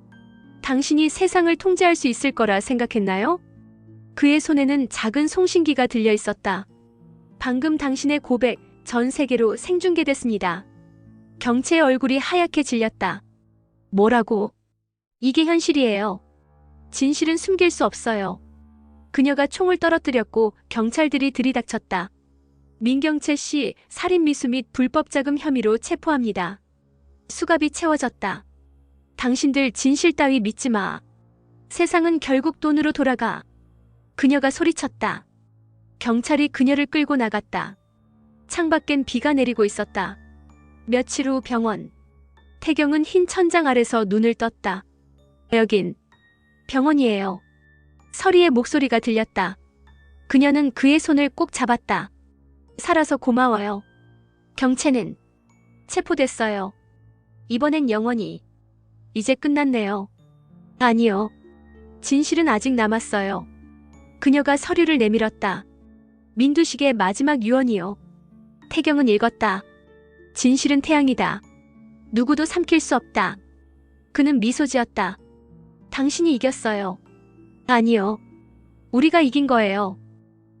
당신이 세상을 통제할 수 있을 거라 생각했나요? 그의 손에는 작은 송신기가 들려 있었다. 방금 당신의 고백 전 세계로 생중계됐습니다. 경채의 얼굴이 하얗게 질렸다. 뭐라고? 이게 현실이에요. 진실은 숨길 수 없어요. 그녀가 총을 떨어뜨렸고 경찰들이 들이닥쳤다. 민경채 씨 살인 미수 및 불법 자금 혐의로 체포합니다. 수갑이 채워졌다. 당신들 진실 따위 믿지 마. 세상은 결국 돈으로 돌아가. 그녀가 소리쳤다. 경찰이 그녀를 끌고 나갔다. 창밖엔 비가 내리고 있었다. 며칠 후 병원. 태경은 흰 천장 아래서 눈을 떴다. 여긴 병원이에요. 서리의 목소리가 들렸다. 그녀는 그의 손을 꼭 잡았다. 살아서 고마워요. 경채는 체포됐어요. 이번엔 영원히. 이제 끝났네요. 아니요. 진실은 아직 남았어요. 그녀가 서류를 내밀었다. 민두식의 마지막 유언이요. 태경은 읽었다. 진실은 태양이다. 누구도 삼킬 수 없다. 그는 미소 지었다. 당신이 이겼어요. 아니요. 우리가 이긴 거예요.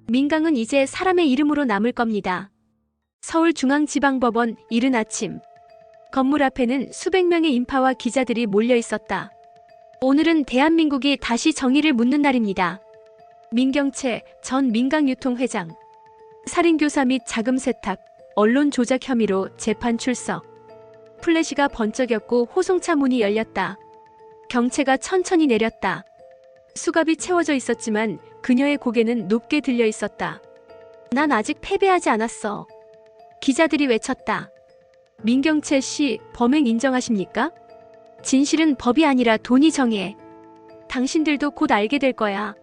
민강은 이제 사람의 이름으로 남을 겁니다. 서울중앙지방법원 이른 아침. 건물 앞에는 수백 명의 인파와 기자들이 몰려 있었다. 오늘은 대한민국이 다시 정의를 묻는 날입니다. 민경채 전 민강유통회장. 살인교사 및 자금 세탁, 언론 조작 혐의로 재판 출석. 플래시가 번쩍였고 호송차 문이 열렸다. 경채가 천천히 내렸다. 수갑이 채워져 있었지만 그녀의 고개는 높게 들려 있었다. 난 아직 패배하지 않았어. 기자들이 외쳤다. 민경채 씨, 범행 인정하십니까? 진실은 법이 아니라 돈이 정해. 당신들도 곧 알게 될 거야.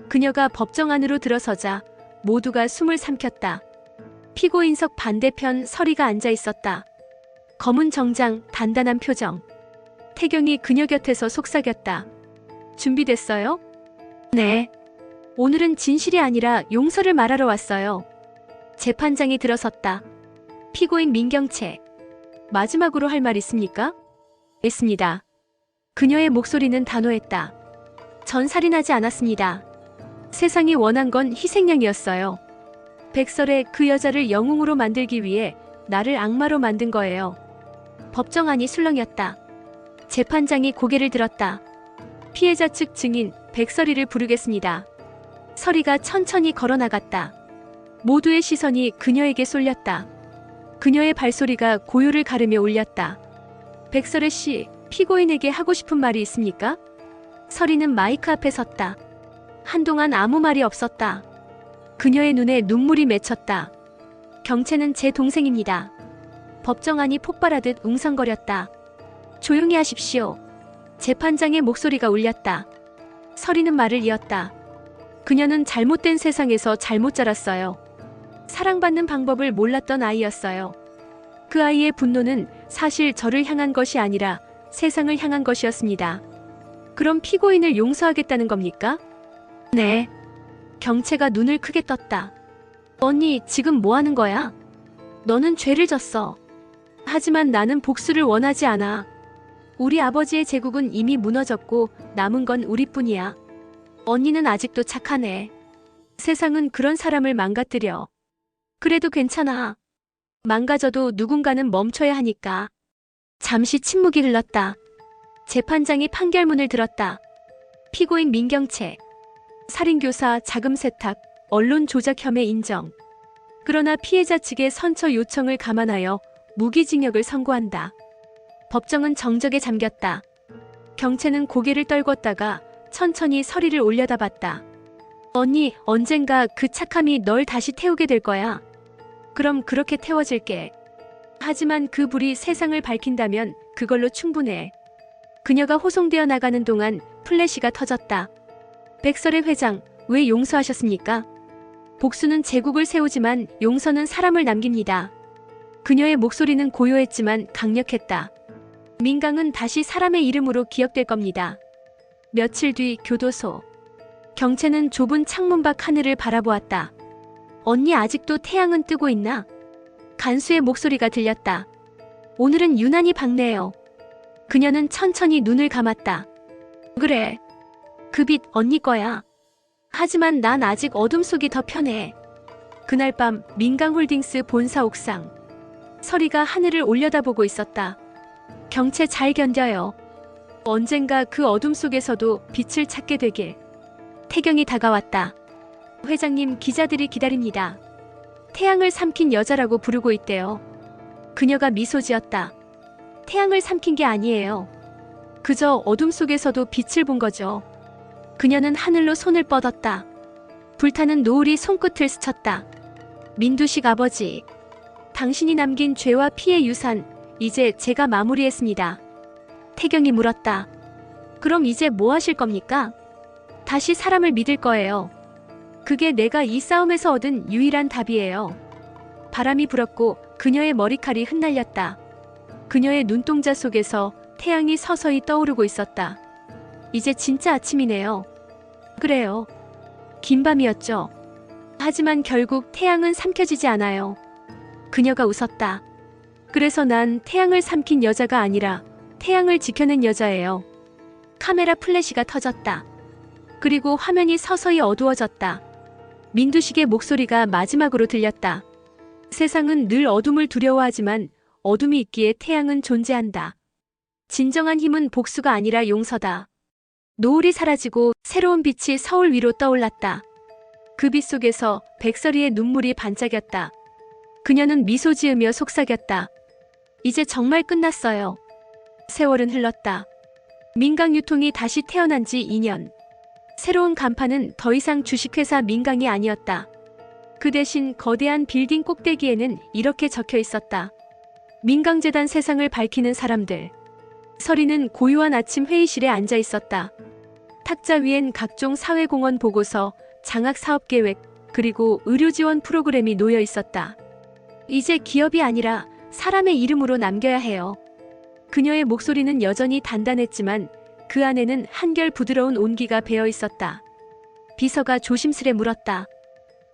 그녀가 법정 안으로 들어서자 모두가 숨을 삼켰다. 피고인석 반대편 서리가 앉아 있었다. 검은 정장, 단단한 표정. 태경이 그녀 곁에서 속삭였다. 준비됐어요? 네. 오늘은 진실이 아니라 용서를 말하러 왔어요. 재판장이 들어섰다. 피고인 민경채. 마지막으로 할 말 있습니까? 있습니다. 그녀의 목소리는 단호했다. 전 살인하지 않았습니다. 세상이 원한 건 희생양이었어요. 백설의 그 여자를 영웅으로 만들기 위해 나를 악마로 만든 거예요. 법정 안이 술렁였다. 재판장이 고개를 들었다. 피해자 측 증인 백설이를 부르겠습니다. 서리가 천천히 걸어나갔다. 모두의 시선이 그녀에게 쏠렸다. 그녀의 발소리가 고요를 가르며 울렸다. 백설혜 씨, 피고인에게 하고 싶은 말이 있습니까? 서리는 마이크 앞에 섰다. 한동안 아무 말이 없었다. 그녀의 눈에 눈물이 맺혔다. 경채는 제 동생입니다. 법정 안이 폭발하듯 웅성거렸다. 조용히 하십시오. 재판장의 목소리가 울렸다. 서리는 말을 이었다. 그녀는 잘못된 세상에서 잘못 자랐어요. 사랑받는 방법을 몰랐던 아이였어요. 그 아이의 분노는 사실 저를 향한 것이 아니라 세상을 향한 것이었습니다. 그럼 피고인을 용서하겠다는 겁니까? 네. 경채가 눈을 크게 떴다. 언니, 지금 뭐 하는 거야? 너는 죄를 졌어. 하지만 나는 복수를 원하지 않아. 우리 아버지의 제국은 이미 무너졌고 남은 건 우리뿐이야. 언니는 아직도 착하네. 세상은 그런 사람을 망가뜨려. 그래도 괜찮아. 망가져도 누군가는 멈춰야 하니까. 잠시 침묵이 흘렀다. 재판장이 판결문을 들었다. 피고인 민경채. 살인교사, 자금 세탁, 언론 조작 혐의 인정. 그러나 피해자 측의 선처 요청을 감안하여 무기징역을 선고한다. 법정은 정적에 잠겼다. 경채는 고개를 떨궜다가 천천히 서리를 올려다봤다. 언니, 언젠가 그 착함이 널 다시 태우게 될 거야. 그럼 그렇게 태워질게. 하지만 그 불이 세상을 밝힌다면 그걸로 충분해. 그녀가 호송되어 나가는 동안 플래시가 터졌다. 백설의 회장, 왜 용서하셨습니까? 복수는 제국을 세우지만 용서는 사람을 남깁니다. 그녀의 목소리는 고요했지만 강력했다. 민강은 다시 사람의 이름으로 기억될 겁니다. 며칠 뒤 교도소. 경채는 좁은 창문 밖 하늘을 바라보았다. 언니, 아직도 태양은 뜨고 있나? 간수의 목소리가 들렸다. 오늘은 유난히 밝네요. 그녀는 천천히 눈을 감았다. 그래. 그 빛 언니 거야. 하지만 난 아직 어둠 속이 더 편해. 그날 밤 민강홀딩스 본사 옥상. 서리가 하늘을 올려다보고 있었다. 경채 잘 견뎌요. 언젠가 그 어둠 속에서도 빛을 찾게 되길. 태경이 다가왔다. 회장님, 기자들이 기다립니다. 태양을 삼킨 여자라고 부르고 있대요. 그녀가 미소 지었다. 태양을 삼킨 게 아니에요. 그저 어둠 속에서도 빛을 본 거죠. 그녀는 하늘로 손을 뻗었다. 불타는 노을이 손끝을 스쳤다. 민두식 아버지, 당신이 남긴 죄와 피의 유산, 이제 제가 마무리했습니다. 태경이 물었다. 그럼 이제 뭐 하실 겁니까? 다시 사람을 믿을 거예요. 그게 내가 이 싸움에서 얻은 유일한 답이에요. 바람이 불었고 그녀의 머리칼이 흩날렸다. 그녀의 눈동자 속에서 태양이 서서히 떠오르고 있었다. 이제 진짜 아침이네요. 그래요. 긴 밤이었죠. 하지만 결국 태양은 삼켜지지 않아요. 그녀가 웃었다. 그래서 난 태양을 삼킨 여자가 아니라 태양을 지켜낸 여자예요. 카메라 플래시가 터졌다. 그리고 화면이 서서히 어두워졌다. 민두식의 목소리가 마지막으로 들렸다. 세상은 늘 어둠을 두려워하지만 어둠이 있기에 태양은 존재한다. 진정한 힘은 복수가 아니라 용서다. 노을이 사라지고 새로운 빛이 서울 위로 떠올랐다. 그 빛 속에서 백설이의 눈물이 반짝였다. 그녀는 미소 지으며 속삭였다. 이제 정말 끝났어요. 세월은 흘렀다. 민강유통이 다시 태어난 지 2년. 새로운 간판은 더 이상 주식회사 민강이 아니었다. 그 대신 거대한 빌딩 꼭대기에는 이렇게 적혀 있었다. 민강재단 세상을 밝히는 사람들. 서리는 고요한 아침 회의실에 앉아 있었다. 탁자 위엔 각종 사회공헌 보고서, 장학사업계획, 그리고 의료지원 프로그램이 놓여 있었다. 이제 기업이 아니라 사람의 이름으로 남겨야 해요. 그녀의 목소리는 여전히 단단했지만 그 안에는 한결 부드러운 온기가 배어 있었다. 비서가 조심스레 물었다.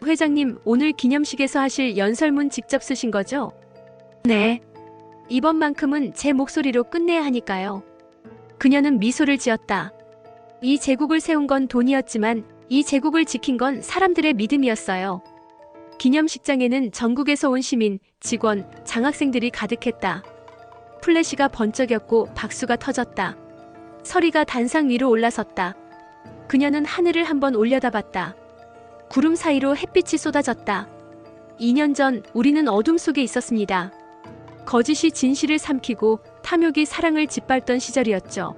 회장님, 오늘 기념식에서 하실 연설문 직접 쓰신 거죠? 네. 이번만큼은 제 목소리로 끝내야 하니까요. 그녀는 미소를 지었다. 이 제국을 세운 건 돈이었지만 이 제국을 지킨 건 사람들의 믿음이었어요. 기념식장에는 전국에서 온 시민, 직원, 장학생들이 가득했다. 플래시가 번쩍였고 박수가 터졌다. 서리가 단상 위로 올라섰다. 그녀는 하늘을 한번 올려다봤다. 구름 사이로 햇빛이 쏟아졌다. 2년 전 우리는 어둠 속에 있었습니다. 거짓이 진실을 삼키고 탐욕이 사랑을 짓밟던 시절이었죠.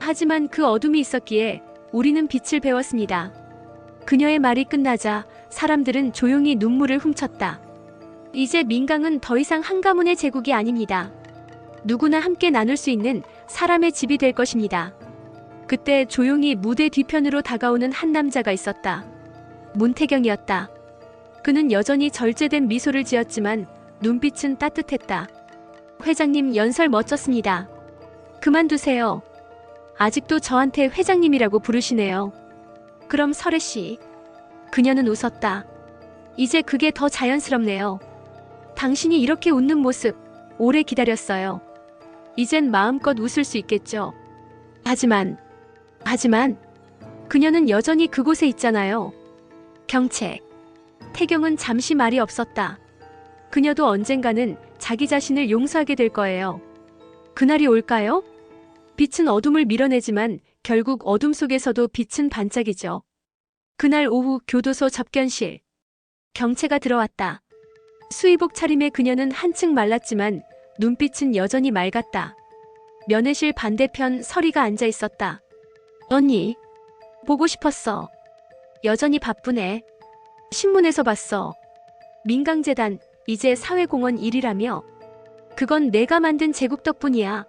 하지만 그 어둠이 있었기에 우리는 빛을 배웠습니다. 그녀의 말이 끝나자 사람들은 조용히 눈물을 훔쳤다. 이제 민강은 더 이상 한 가문의 제국이 아닙니다. 누구나 함께 나눌 수 있는 사람의 집이 될 것입니다. 그때 조용히 무대 뒤편으로 다가오는 한 남자가 있었다. 문태경이었다. 그는 여전히 절제된 미소를 지었지만 눈빛은 따뜻했다. 회장님 연설 멋졌습니다. 그만두세요. 아직도 저한테 회장님이라고 부르시네요. 그럼 설혜 씨. 그녀는 웃었다. 이제 그게 더 자연스럽네요. 당신이 이렇게 웃는 모습 오래 기다렸어요. 이젠 마음껏 웃을 수 있겠죠. 하지만 그녀는 여전히 그곳에 있잖아요. 경책. 태경은 잠시 말이 없었다. 그녀도 언젠가는 자기 자신을 용서하게 될 거예요. 그날이 올까요? 빛은 어둠을 밀어내지만 결국 어둠 속에서도 빛은 반짝이죠. 그날 오후 교도소 접견실. 경채가 들어왔다. 수의복 차림의 그녀는 한층 말랐지만 눈빛은 여전히 맑았다. 면회실 반대편 설이가 앉아 있었다. 언니, 보고 싶었어. 여전히 바쁘네. 신문에서 봤어. 민강재단 이제 사회공헌 1위라며. 그건 내가 만든 제국 덕분이야.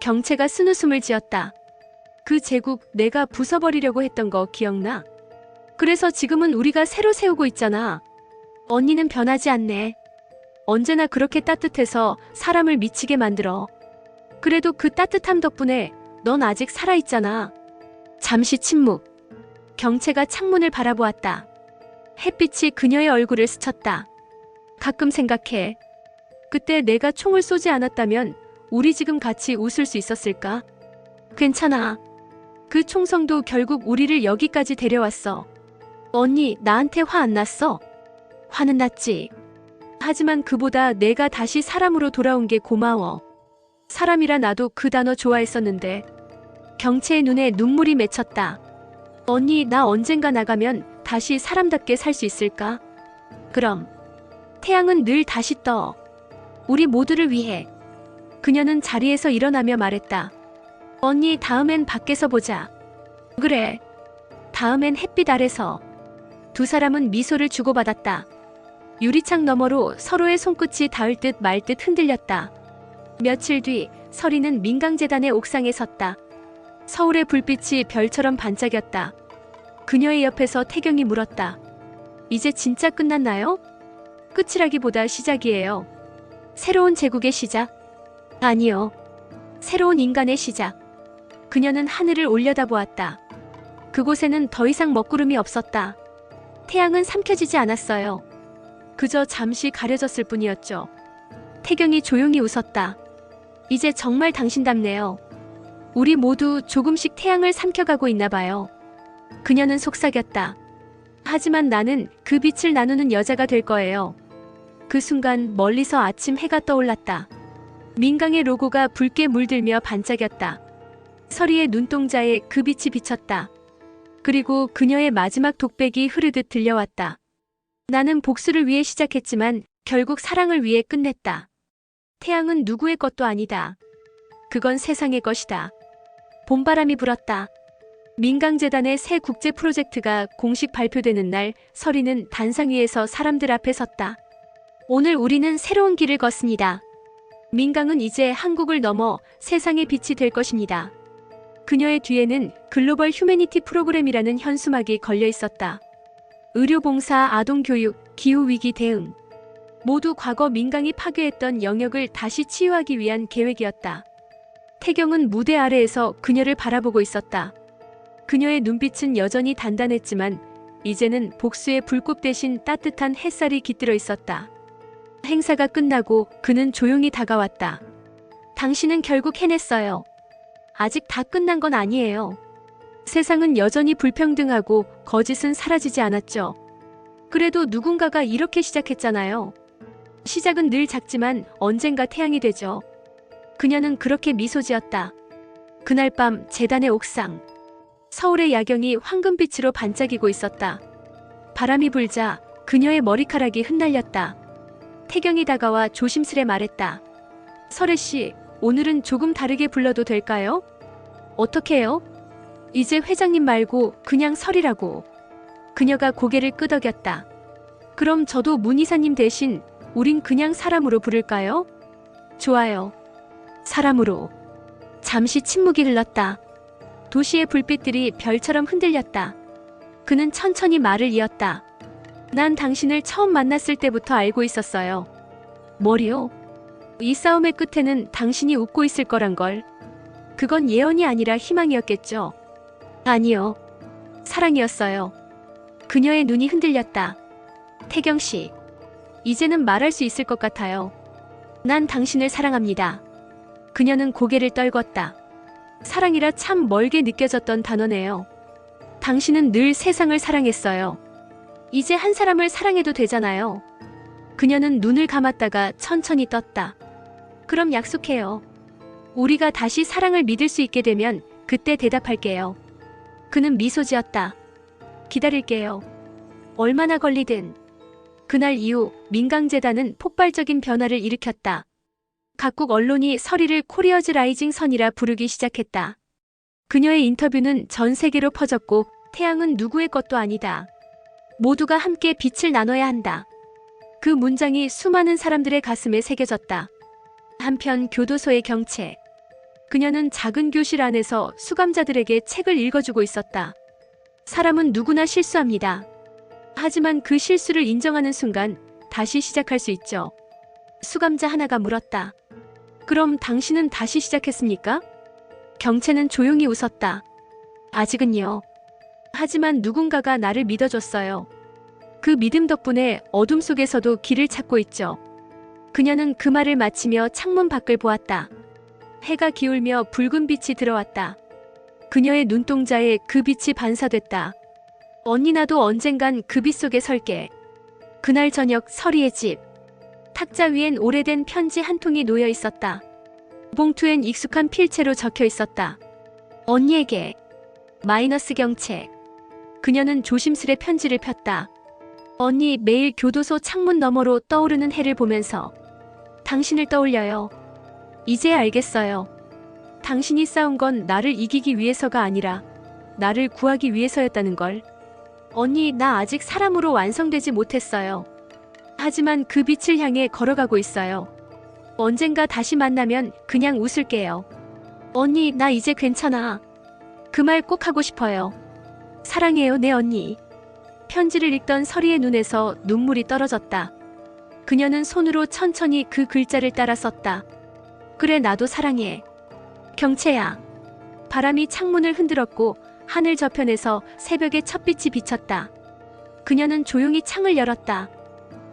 경채가 쓴웃음을 지었다. 그 제국 내가 부숴버리려고 했던 거 기억나? 그래서 지금은 우리가 새로 세우고 있잖아. 언니는 변하지 않네. 언제나 그렇게 따뜻해서 사람을 미치게 만들어. 그래도 그 따뜻함 덕분에 넌 아직 살아있잖아. 잠시 침묵. 경채가 창문을 바라보았다. 햇빛이 그녀의 얼굴을 스쳤다. 가끔 생각해. 그때 내가 총을 쏘지 않았다면 우리 지금 같이 웃을 수 있었을까? 괜찮아. 그 총성도 결국 우리를 여기까지 데려왔어. 언니, 나한테 화 안 났어? 화는 났지. 하지만 그보다 내가 다시 사람으로 돌아온 게 고마워. 사람이라 나도 그 단어 좋아했었는데. 경채의 눈에 눈물이 맺혔다. 언니, 나 언젠가 나가면 다시 사람답게 살 수 있을까? 그럼. 태양은 늘 다시 떠. 우리 모두를 위해. 그녀는 자리에서 일어나며 말했다. 언니, 다음엔 밖에서 보자. 그래. 다음엔 햇빛 아래서. 두 사람은 미소를 주고받았다. 유리창 너머로 서로의 손끝이 닿을 듯 말 듯 흔들렸다. 며칠 뒤 설이는 민강재단의 옥상에 섰다. 서울의 불빛이 별처럼 반짝였다. 그녀의 옆에서 태경이 물었다. 이제 진짜 끝났나요? 끝이라기보다 시작이에요. 새로운 제국의 시작? 아니요. 새로운 인간의 시작. 그녀는 하늘을 올려다보았다. 그곳에는 더 이상 먹구름이 없었다. 태양은 삼켜지지 않았어요. 그저 잠시 가려졌을 뿐이었죠. 태경이 조용히 웃었다. 이제 정말 당신답네요. 우리 모두 조금씩 태양을 삼켜가고 있나 봐요. 그녀는 속삭였다. 하지만 나는 그 빛을 나누는 여자가 될 거예요. 그 순간 멀리서 아침 해가 떠올랐다. 민강의 로고가 붉게 물들며 반짝였다. 설이의 눈동자에 그 빛이 비쳤다. 그리고 그녀의 마지막 독백이 흐르듯 들려왔다. 나는 복수를 위해 시작했지만 결국 사랑을 위해 끝냈다. 태양은 누구의 것도 아니다. 그건 세상의 것이다. 봄바람이 불었다. 민강재단의 새 국제 프로젝트가 공식 발표되는 날 설이는 단상 위에서 사람들 앞에 섰다. 오늘 우리는 새로운 길을 걷습니다. 민강은 이제 한국을 넘어 세상의 빛이 될 것입니다. 그녀의 뒤에는 글로벌 휴머니티 프로그램이라는 현수막이 걸려 있었다. 의료봉사, 아동교육, 기후위기 대응. 모두 과거 민강이 파괴했던 영역을 다시 치유하기 위한 계획이었다. 태경은 무대 아래에서 그녀를 바라보고 있었다. 그녀의 눈빛은 여전히 단단했지만 이제는 복수의 불꽃 대신 따뜻한 햇살이 깃들어 있었다. 행사가 끝나고 그는 조용히 다가왔다. 당신은 결국 해냈어요. 아직 다 끝난 건 아니에요. 세상은 여전히 불평등하고 거짓은 사라지지 않았죠. 그래도 누군가가 이렇게 시작했잖아요. 시작은 늘 작지만 언젠가 태양이 되죠. 그녀는 그렇게 미소 지었다. 그날 밤 재단의 옥상. 서울의 야경이 황금빛으로 반짝이고 있었다. 바람이 불자 그녀의 머리카락이 흩날렸다. 태경이 다가와 조심스레 말했다. 설혜 씨, 오늘은 조금 다르게 불러도 될까요? 어떻게요? 이제 회장님 말고 그냥 설이라고. 그녀가 고개를 끄덕였다. 그럼 저도 문 이사님 대신 우린 그냥 사람으로 부를까요? 좋아요. 사람으로. 잠시 침묵이 흘렀다. 도시의 불빛들이 별처럼 흔들렸다. 그는 천천히 말을 이었다. 난 당신을 처음 만났을 때부터 알고 있었어요. 뭐리요? 이 싸움의 끝에는 당신이 웃고 있을 거란 걸. 그건 예언이 아니라 희망이었겠죠. 아니요. 사랑이었어요. 그녀의 눈이 흔들렸다. 태경 씨, 이제는 말할 수 있을 것 같아요. 난 당신을 사랑합니다. 그녀는 고개를 떨궜다. 사랑이라 참 멀게 느껴졌던 단어네요. 당신은 늘 세상을 사랑했어요. 이제 한 사람을 사랑해도 되잖아요. 그녀는 눈을 감았다가 천천히 떴다. 그럼 약속해요. 우리가 다시 사랑을 믿을 수 있게 되면 그때 대답할게요. 그는 미소 지었다. 기다릴게요. 얼마나 걸리든. 그날 이후 민강재단은 폭발적인 변화를 일으켰다. 각국 언론이 설이를 코리어즈 라이징 선이라 부르기 시작했다. 그녀의 인터뷰는 전 세계로 퍼졌고 태양은 누구의 것도 아니다. 모두가 함께 빛을 나눠야 한다. 그 문장이 수많은 사람들의 가슴에 새겨졌다. 한편 교도소의 경채. 그녀는 작은 교실 안에서 수감자들에게 책을 읽어주고 있었다. 사람은 누구나 실수합니다. 하지만 그 실수를 인정하는 순간 다시 시작할 수 있죠. 수감자 하나가 물었다. 그럼 당신은 다시 시작했습니까? 경채는 조용히 웃었다. 아직은요. 하지만 누군가가 나를 믿어줬어요. 그 믿음 덕분에 어둠 속에서도 길을 찾고 있죠. 그녀는 그 말을 마치며 창문 밖을 보았다. 해가 기울며 붉은 빛이 들어왔다. 그녀의 눈동자에 그 빛이 반사됐다. 언니 나도 언젠간 그 빛 속에 설게. 그날 저녁 설이의 집. 탁자 위엔 오래된 편지 한 통이 놓여 있었다. 봉투엔 익숙한 필체로 적혀 있었다. 언니에게. 마이너스 경채. 그녀는 조심스레 편지를 폈다. 언니, 매일 교도소 창문 너머로 떠오르는 해를 보면서 당신을 떠올려요. 이제 알겠어요. 당신이 싸운 건 나를 이기기 위해서가 아니라 나를 구하기 위해서였다는 걸. 언니, 나 아직 사람으로 완성되지 못했어요. 하지만 그 빛을 향해 걸어가고 있어요. 언젠가 다시 만나면 그냥 웃을게요. 언니, 나 이제 괜찮아. 그 말 꼭 하고 싶어요. 사랑해요, 내 언니. 편지를 읽던 설이의 눈에서 눈물이 떨어졌다. 그녀는 손으로 천천히 그 글자를 따라 썼다. 그래, 나도 사랑해. 경채야. 바람이 창문을 흔들었고 하늘 저편에서 새벽의 첫빛이 비쳤다. 그녀는 조용히 창을 열었다.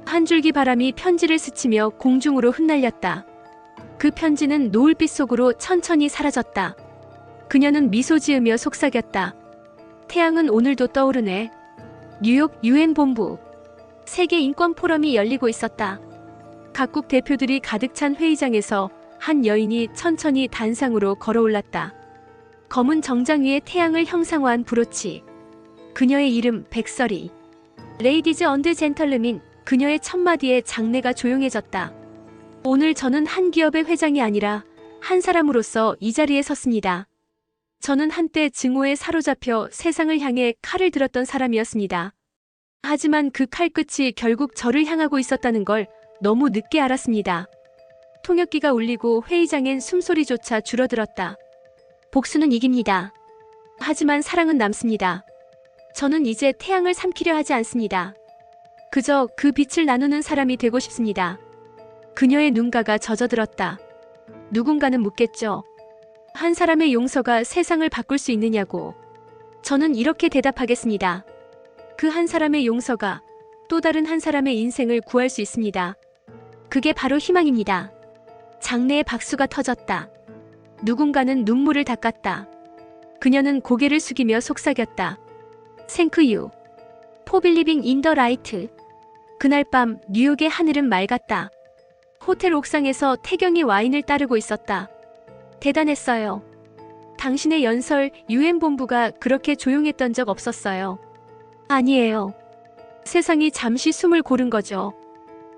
한 줄기 바람이 편지를 스치며 공중으로 흩날렸다. 그 편지는 노을빛 속으로 천천히 사라졌다. 그녀는 미소 지으며 속삭였다. 태양은 오늘도 떠오르네. 뉴욕 유엔 본부. 세계 인권 포럼이 열리고 있었다. 각국 대표들이 가득 찬 회의장에서 한 여인이 천천히 단상으로 걸어올랐다. 검은 정장 위에 태양을 형상화한 브로치. 그녀의 이름 백설이. 레이디즈 언드 젠털르민. 그녀의 첫마디에 장내가 조용해졌다. 오늘 저는 한 기업의 회장이 아니라 한 사람으로서 이 자리에 섰습니다. 저는 한때 증오에 사로잡혀 세상을 향해 칼을 들었던 사람이었습니다. 하지만 그 칼끝이 결국 저를 향하고 있었다는 걸 너무 늦게 알았습니다. 통역기가 울리고 회의장엔 숨소리조차 줄어들었다. 복수는 이깁니다. 하지만 사랑은 남습니다. 저는 이제 태양을 삼키려 하지 않습니다. 그저 그 빛을 나누는 사람이 되고 싶습니다. 그녀의 눈가가 젖어들었다. 누군가는 묻겠죠. 한 사람의 용서가 세상을 바꿀 수 있느냐고. 저는 이렇게 대답하겠습니다. 그 한 사람의 용서가 또 다른 한 사람의 인생을 구할 수 있습니다. 그게 바로 희망입니다. 장내에 박수가 터졌다. 누군가는 눈물을 닦았다. 그녀는 고개를 숙이며 속삭였다. Thank you. For believing in the right. 그날 밤 뉴욕의 하늘은 맑았다. 호텔 옥상에서 태경이 와인을 따르고 있었다. 대단했어요. 당신의 연설 유엔 본부가 그렇게 조용했던 적 없었어요. 아니에요. 세상이 잠시 숨을 고른 거죠.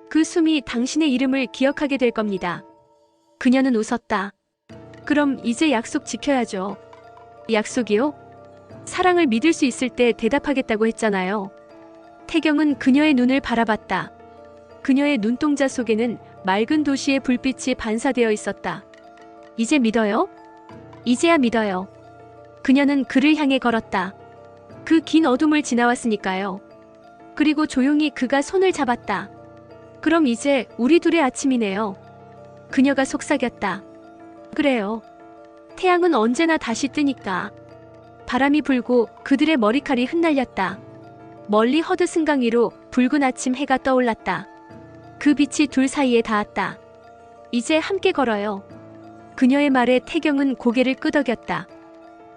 그 숨이 당신의 이름을 기억하게 될 겁니다. 그녀는 웃었다. 그럼 이제 약속 지켜야죠. 약속이요? 사랑을 믿을 수 있을 때 대답하겠다고 했잖아요. 태경은 그녀의 눈을 바라봤다. 그녀의 눈동자 속에는 맑은 도시의 불빛이 반사되어 있었다. 이제 믿어요? 이제야 믿어요. 그녀는 그를 향해 걸었다. 그 긴 어둠을 지나왔으니까요. 그리고 조용히 그가 손을 잡았다. 그럼 이제 우리 둘의 아침이네요. 그녀가 속삭였다. 그래요. 태양은 언제나 다시 뜨니까. 바람이 불고 그들의 머리칼이 흩날렸다. 멀리 허드슨강 위로 붉은 아침 해가 떠올랐다. 그 빛이 둘 사이에 닿았다. 이제 함께 걸어요. 그녀의 말에 태경은 고개를 끄덕였다.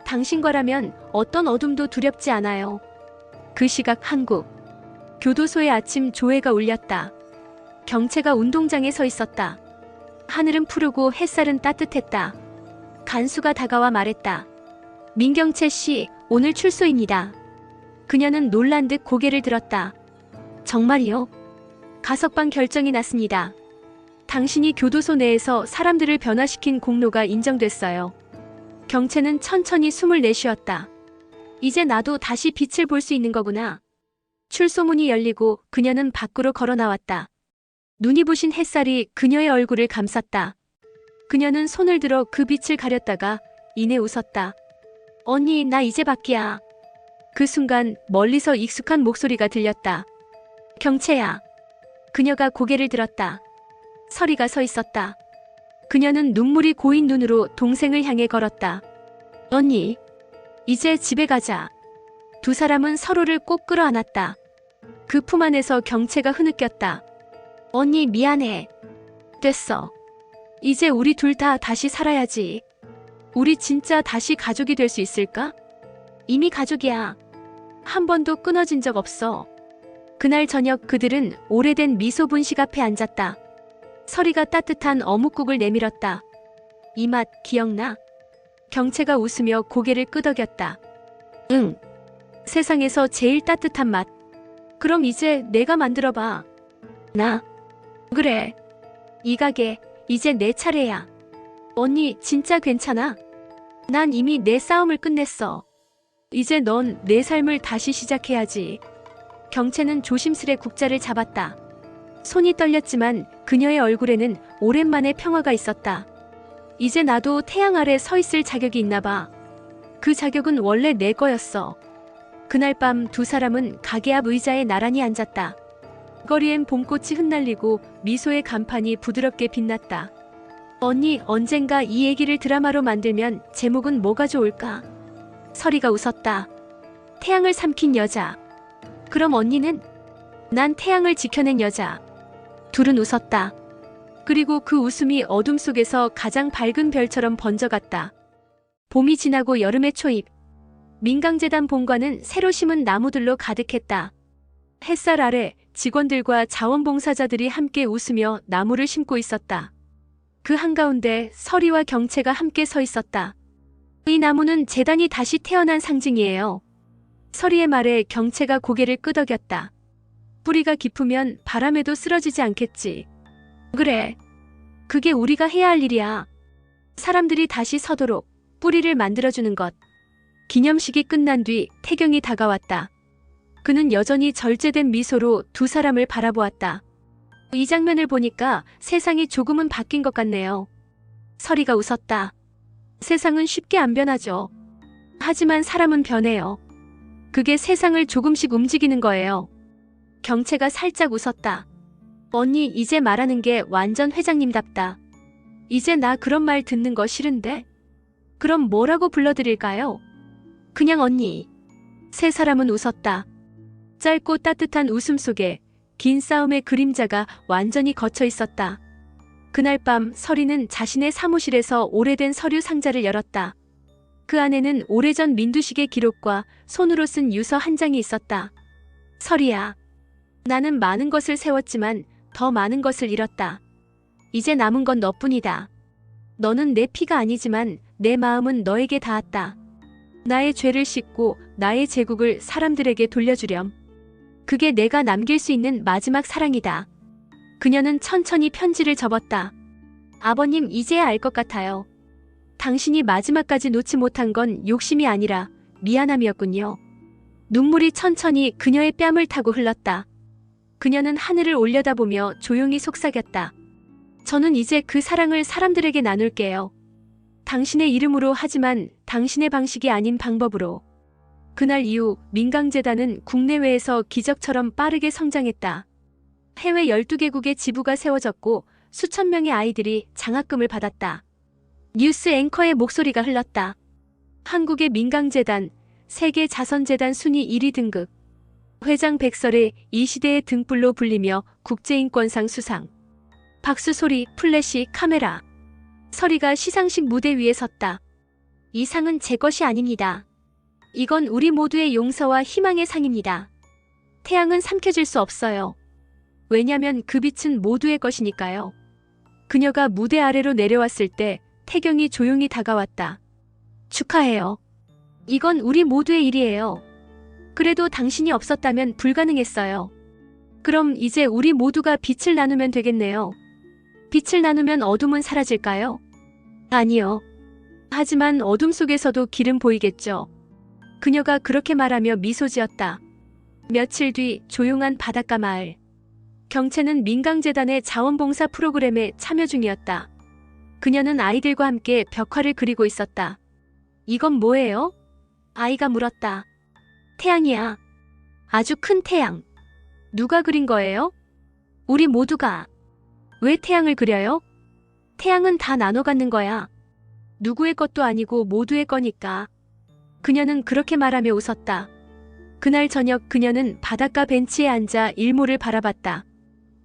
당신과라면 어떤 어둠도 두렵지 않아요. 그 시각 한국. 교도소의 아침 조회가 울렸다. 경채가 운동장에 서 있었다. 하늘은 푸르고 햇살은 따뜻했다. 간수가 다가와 말했다. 민경채 씨, 오늘 출소입니다. 그녀는 놀란 듯 고개를 들었다. 정말이요? 가석방 결정이 났습니다. 당신이 교도소 내에서 사람들을 변화시킨 공로가 인정됐어요. 경채는 천천히 숨을 내쉬었다. 이제 나도 다시 빛을 볼 수 있는 거구나. 출소문이 열리고 그녀는 밖으로 걸어 나왔다. 눈이 부신 햇살이 그녀의 얼굴을 감쌌다. 그녀는 손을 들어 그 빛을 가렸다가 이내 웃었다. 언니, 나 이제 밖이야. 그 순간 멀리서 익숙한 목소리가 들렸다. 경채야. 그녀가 고개를 들었다. 서리가 서 있었다. 그녀는 눈물이 고인 눈으로 동생을 향해 걸었다. 언니, 이제 집에 가자. 두 사람은 서로를 꼭 끌어안았다. 그 품 안에서 경채가 흐느꼈다. 언니, 미안해. 됐어. 이제 우리 둘 다 다시 살아야지. 우리 진짜 다시 가족이 될 수 있을까? 이미 가족이야. 한 번도 끊어진 적 없어. 그날 저녁 그들은 오래된 미소분식 앞에 앉았다. 서리가 따뜻한 어묵국을 내밀었다. 이 맛 기억나? 경채가 웃으며 고개를 끄덕였다. 응. 세상에서 제일 따뜻한 맛. 그럼 이제 내가 만들어봐. 나? 그래. 이 가게 이제 내 차례야. 언니 진짜 괜찮아? 난 이미 내 싸움을 끝냈어. 이제 넌 내 삶을 다시 시작해야지. 경채는 조심스레 국자를 잡았다. 손이 떨렸지만 그녀의 얼굴에는 오랜만에 평화가 있었다. 이제 나도 태양 아래 서 있을 자격이 있나 봐. 그 자격은 원래 내 거였어. 그날 밤 두 사람은 가게 앞 의자에 나란히 앉았다. 거리엔 봄꽃이 흩날리고 미소의 간판이 부드럽게 빛났다. 언니, 언젠가 이 얘기를 드라마로 만들면 제목은 뭐가 좋을까? 서리가 웃었다. 태양을 삼킨 여자. 그럼 언니는? 난 태양을 지켜낸 여자. 둘은 웃었다. 그리고 그 웃음이 어둠 속에서 가장 밝은 별처럼 번져갔다. 봄이 지나고 여름의 초입. 민강재단 본관은 새로 심은 나무들로 가득했다. 햇살 아래 직원들과 자원봉사자들이 함께 웃으며 나무를 심고 있었다. 그 한가운데 서리와 경채가 함께 서 있었다. 이 나무는 재단이 다시 태어난 상징이에요. 서리의 말에 경채가 고개를 끄덕였다. 뿌리가 깊으면 바람에도 쓰러지지 않겠지. 그래. 그게 우리가 해야 할 일이야. 사람들이 다시 서도록 뿌리를 만들어주는 것. 기념식이 끝난 뒤 태경이 다가왔다. 그는 여전히 절제된 미소로 두 사람을 바라보았다. 이 장면을 보니까 세상이 조금은 바뀐 것 같네요. 서리가 웃었다. 세상은 쉽게 안 변하죠. 하지만 사람은 변해요. 그게 세상을 조금씩 움직이는 거예요. 경채가 살짝 웃었다. 언니, 이제 말하는 게 완전 회장님답다. 이제 나 그런 말 듣는 거 싫은데? 그럼 뭐라고 불러드릴까요? 그냥 언니. 세 사람은 웃었다. 짧고 따뜻한 웃음 속에 긴 싸움의 그림자가 완전히 걷혀 있었다. 그날 밤 서리는 자신의 사무실에서 오래된 서류 상자를 열었다. 그 안에는 오래전 민두식의 기록과 손으로 쓴 유서 한 장이 있었다. 서리야. 나는 많은 것을 세웠지만 더 많은 것을 잃었다. 이제 남은 건 너뿐이다. 너는 내 피가 아니지만 내 마음은 너에게 닿았다. 나의 죄를 씻고 나의 제국을 사람들에게 돌려주렴. 그게 내가 남길 수 있는 마지막 사랑이다. 그녀는 천천히 편지를 접었다. 아버님, 이제야 알 것 같아요. 당신이 마지막까지 놓지 못한 건 욕심이 아니라 미안함이었군요. 눈물이 천천히 그녀의 뺨을 타고 흘렀다. 그녀는 하늘을 올려다보며 조용히 속삭였다. 저는 이제 그 사랑을 사람들에게 나눌게요. 당신의 이름으로, 하지만 당신의 방식이 아닌 방법으로. 그날 이후 민강재단은 국내외에서 기적처럼 빠르게 성장했다. 해외 12개국의 지부가 세워졌고 수천 명의 아이들이 장학금을 받았다. 뉴스 앵커의 목소리가 흘렀다. 한국의 민강재단, 세계 자선재단 순위 1위 등극. 회장 백설의 이 시대의 등불로 불리며 국제인권상 수상. 박수 소리, 플래시, 카메라. 설이가 시상식 무대 위에 섰다. 이 상은 제 것이 아닙니다. 이건 우리 모두의 용서와 희망의 상입니다. 태양은 삼켜질 수 없어요. 왜냐면 그 빛은 모두의 것이니까요. 그녀가 무대 아래로 내려왔을 때 태경이 조용히 다가왔다. 축하해요. 이건 우리 모두의 일이에요. 그래도 당신이 없었다면 불가능했어요. 그럼 이제 우리 모두가 빛을 나누면 되겠네요. 빛을 나누면 어둠은 사라질까요? 아니요. 하지만 어둠 속에서도 길은 보이겠죠. 그녀가 그렇게 말하며 미소 지었다. 며칠 뒤 조용한 바닷가 마을. 경채는 민강재단의 자원봉사 프로그램에 참여 중이었다. 그녀는 아이들과 함께 벽화를 그리고 있었다. 이건 뭐예요? 아이가 물었다. 태양이야. 아주 큰 태양. 누가 그린 거예요? 우리 모두가. 왜 태양을 그려요? 태양은 다 나눠 갖는 거야. 누구의 것도 아니고 모두의 거니까. 그녀는 그렇게 말하며 웃었다. 그날 저녁 그녀는 바닷가 벤치에 앉아 일몰을 바라봤다.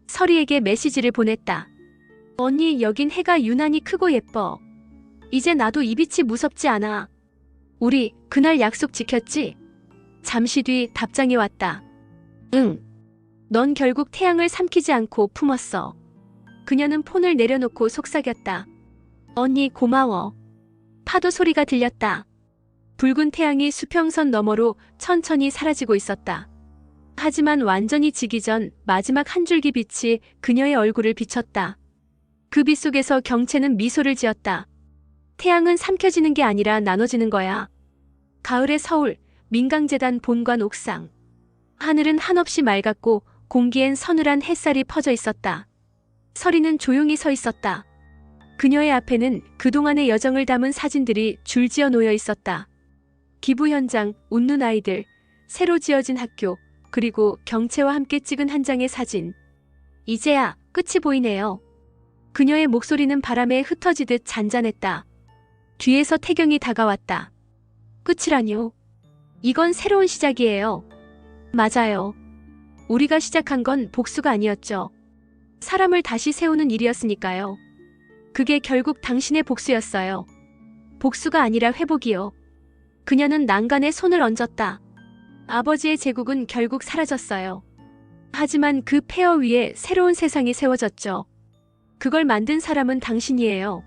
설이에게 메시지를 보냈다. 언니, 여긴 해가 유난히 크고 예뻐. 이제 나도 이 빛이 무섭지 않아. 우리 그날 약속 지켰지? 잠시 뒤 답장이 왔다. 응. 넌 결국 태양을 삼키지 않고 품었어. 그녀는 폰을 내려놓고 속삭였다. 언니, 고마워. 파도 소리가 들렸다. 붉은 태양이 수평선 너머로 천천히 사라지고 있었다. 하지만 완전히 지기 전 마지막 한 줄기 빛이 그녀의 얼굴을 비췄다. 그 빛 속에서 경채는 미소를 지었다. 태양은 삼켜지는 게 아니라 나눠지는 거야. 가을의 서울, 민강재단 본관 옥상. 하늘은 한없이 맑았고 공기엔 서늘한 햇살이 퍼져 있었다. 설이는 조용히 서 있었다. 그녀의 앞에는 그동안의 여정을 담은 사진들이 줄지어 놓여 있었다. 기부 현장, 웃는 아이들, 새로 지어진 학교, 그리고 경채와 함께 찍은 한 장의 사진. 이제야 끝이 보이네요. 그녀의 목소리는 바람에 흩어지듯 잔잔했다. 뒤에서 태경이 다가왔다. 끝이라뇨? 이건 새로운 시작이에요. 맞아요. 우리가 시작한 건 복수가 아니었죠. 사람을 다시 세우는 일이었으니까요. 그게 결국 당신의 복수였어요. 복수가 아니라 회복이요. 그녀는 난간에 손을 얹었다. 아버지의 제국은 결국 사라졌어요. 하지만 그 폐허 위에 새로운 세상이 세워졌죠. 그걸 만든 사람은 당신이에요.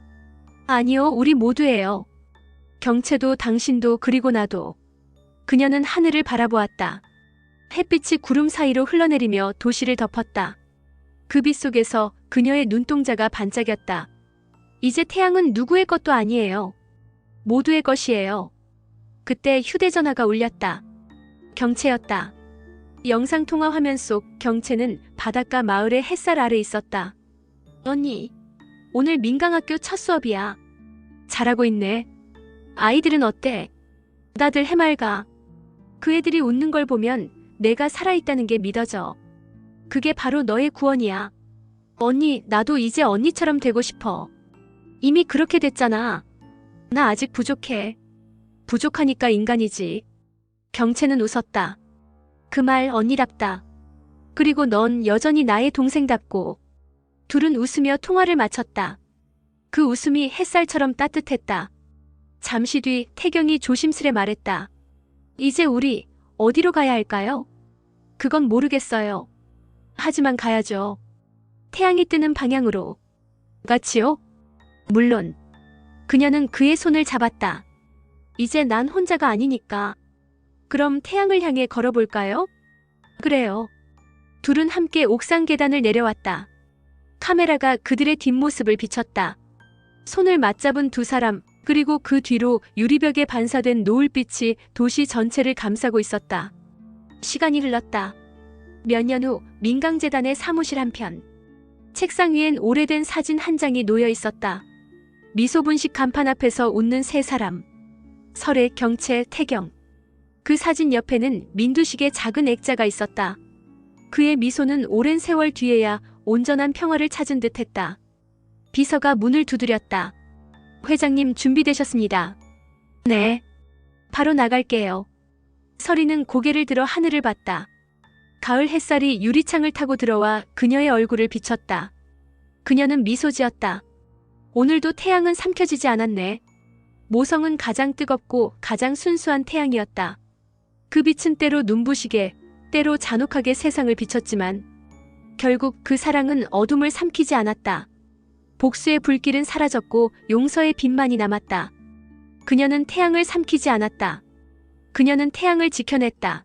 아니요, 우리 모두예요. 경채도 당신도 그리고 나도. 그녀는 하늘을 바라보았다. 햇빛이 구름 사이로 흘러내리며 도시를 덮었다. 그 빛 속에서 그녀의 눈동자가 반짝였다. 이제 태양은 누구의 것도 아니에요. 모두의 것이에요. 그때 휴대전화가 울렸다. 경채였다. 영상통화 화면 속 경채는 바닷가 마을의 햇살 아래 있었다. 언니, 오늘 민강학교 첫 수업이야. 잘하고 있네. 아이들은 어때? 다들 해맑아. 그 애들이 웃는 걸 보면 내가 살아있다는 게 믿어져. 그게 바로 너의 구원이야. 언니, 나도 이제 언니처럼 되고 싶어. 이미 그렇게 됐잖아. 나 아직 부족해. 부족하니까 인간이지. 경채는 웃었다. 그 말 언니답다. 그리고 넌 여전히 나의 동생답고. 둘은 웃으며 통화를 마쳤다. 그 웃음이 햇살처럼 따뜻했다. 잠시 뒤 태경이 조심스레 말했다. 이제 우리 어디로 가야 할까요? 그건 모르겠어요. 하지만 가야죠. 태양이 뜨는 방향으로. 같이요? 물론. 그녀는 그의 손을 잡았다. 이제 난 혼자가 아니니까. 그럼 태양을 향해 걸어볼까요? 그래요. 둘은 함께 옥상 계단을 내려왔다. 카메라가 그들의 뒷모습을 비췄다. 손을 맞잡은 두 사람, 그리고 그 뒤로 유리벽에 반사된 노을빛이 도시 전체를 감싸고 있었다. 시간이 흘렀다. 몇 년 후 민강재단의 사무실 한편. 책상 위엔 오래된 사진 한 장이 놓여 있었다. 미소분식 간판 앞에서 웃는 세 사람. 설애, 경채, 태경. 그 사진 옆에는 민두식의 작은 액자가 있었다. 그의 미소는 오랜 세월 뒤에야 온전한 평화를 찾은 듯했다. 비서가 문을 두드렸다. 회장님 준비되셨습니다. 네. 바로 나갈게요. 설이는 고개를 들어 하늘을 봤다. 가을 햇살이 유리창을 타고 들어와 그녀의 얼굴을 비췄다. 그녀는 미소 지었다. 오늘도 태양은 삼켜지지 않았네. 모성은 가장 뜨겁고 가장 순수한 태양이었다. 그 빛은 때로 눈부시게, 때로 잔혹하게 세상을 비췄지만 결국 그 사랑은 어둠을 삼키지 않았다. 복수의 불길은 사라졌고 용서의 빛만이 남았다. 그녀는 태양을 삼키지 않았다. 그녀는 태양을 지켜냈다.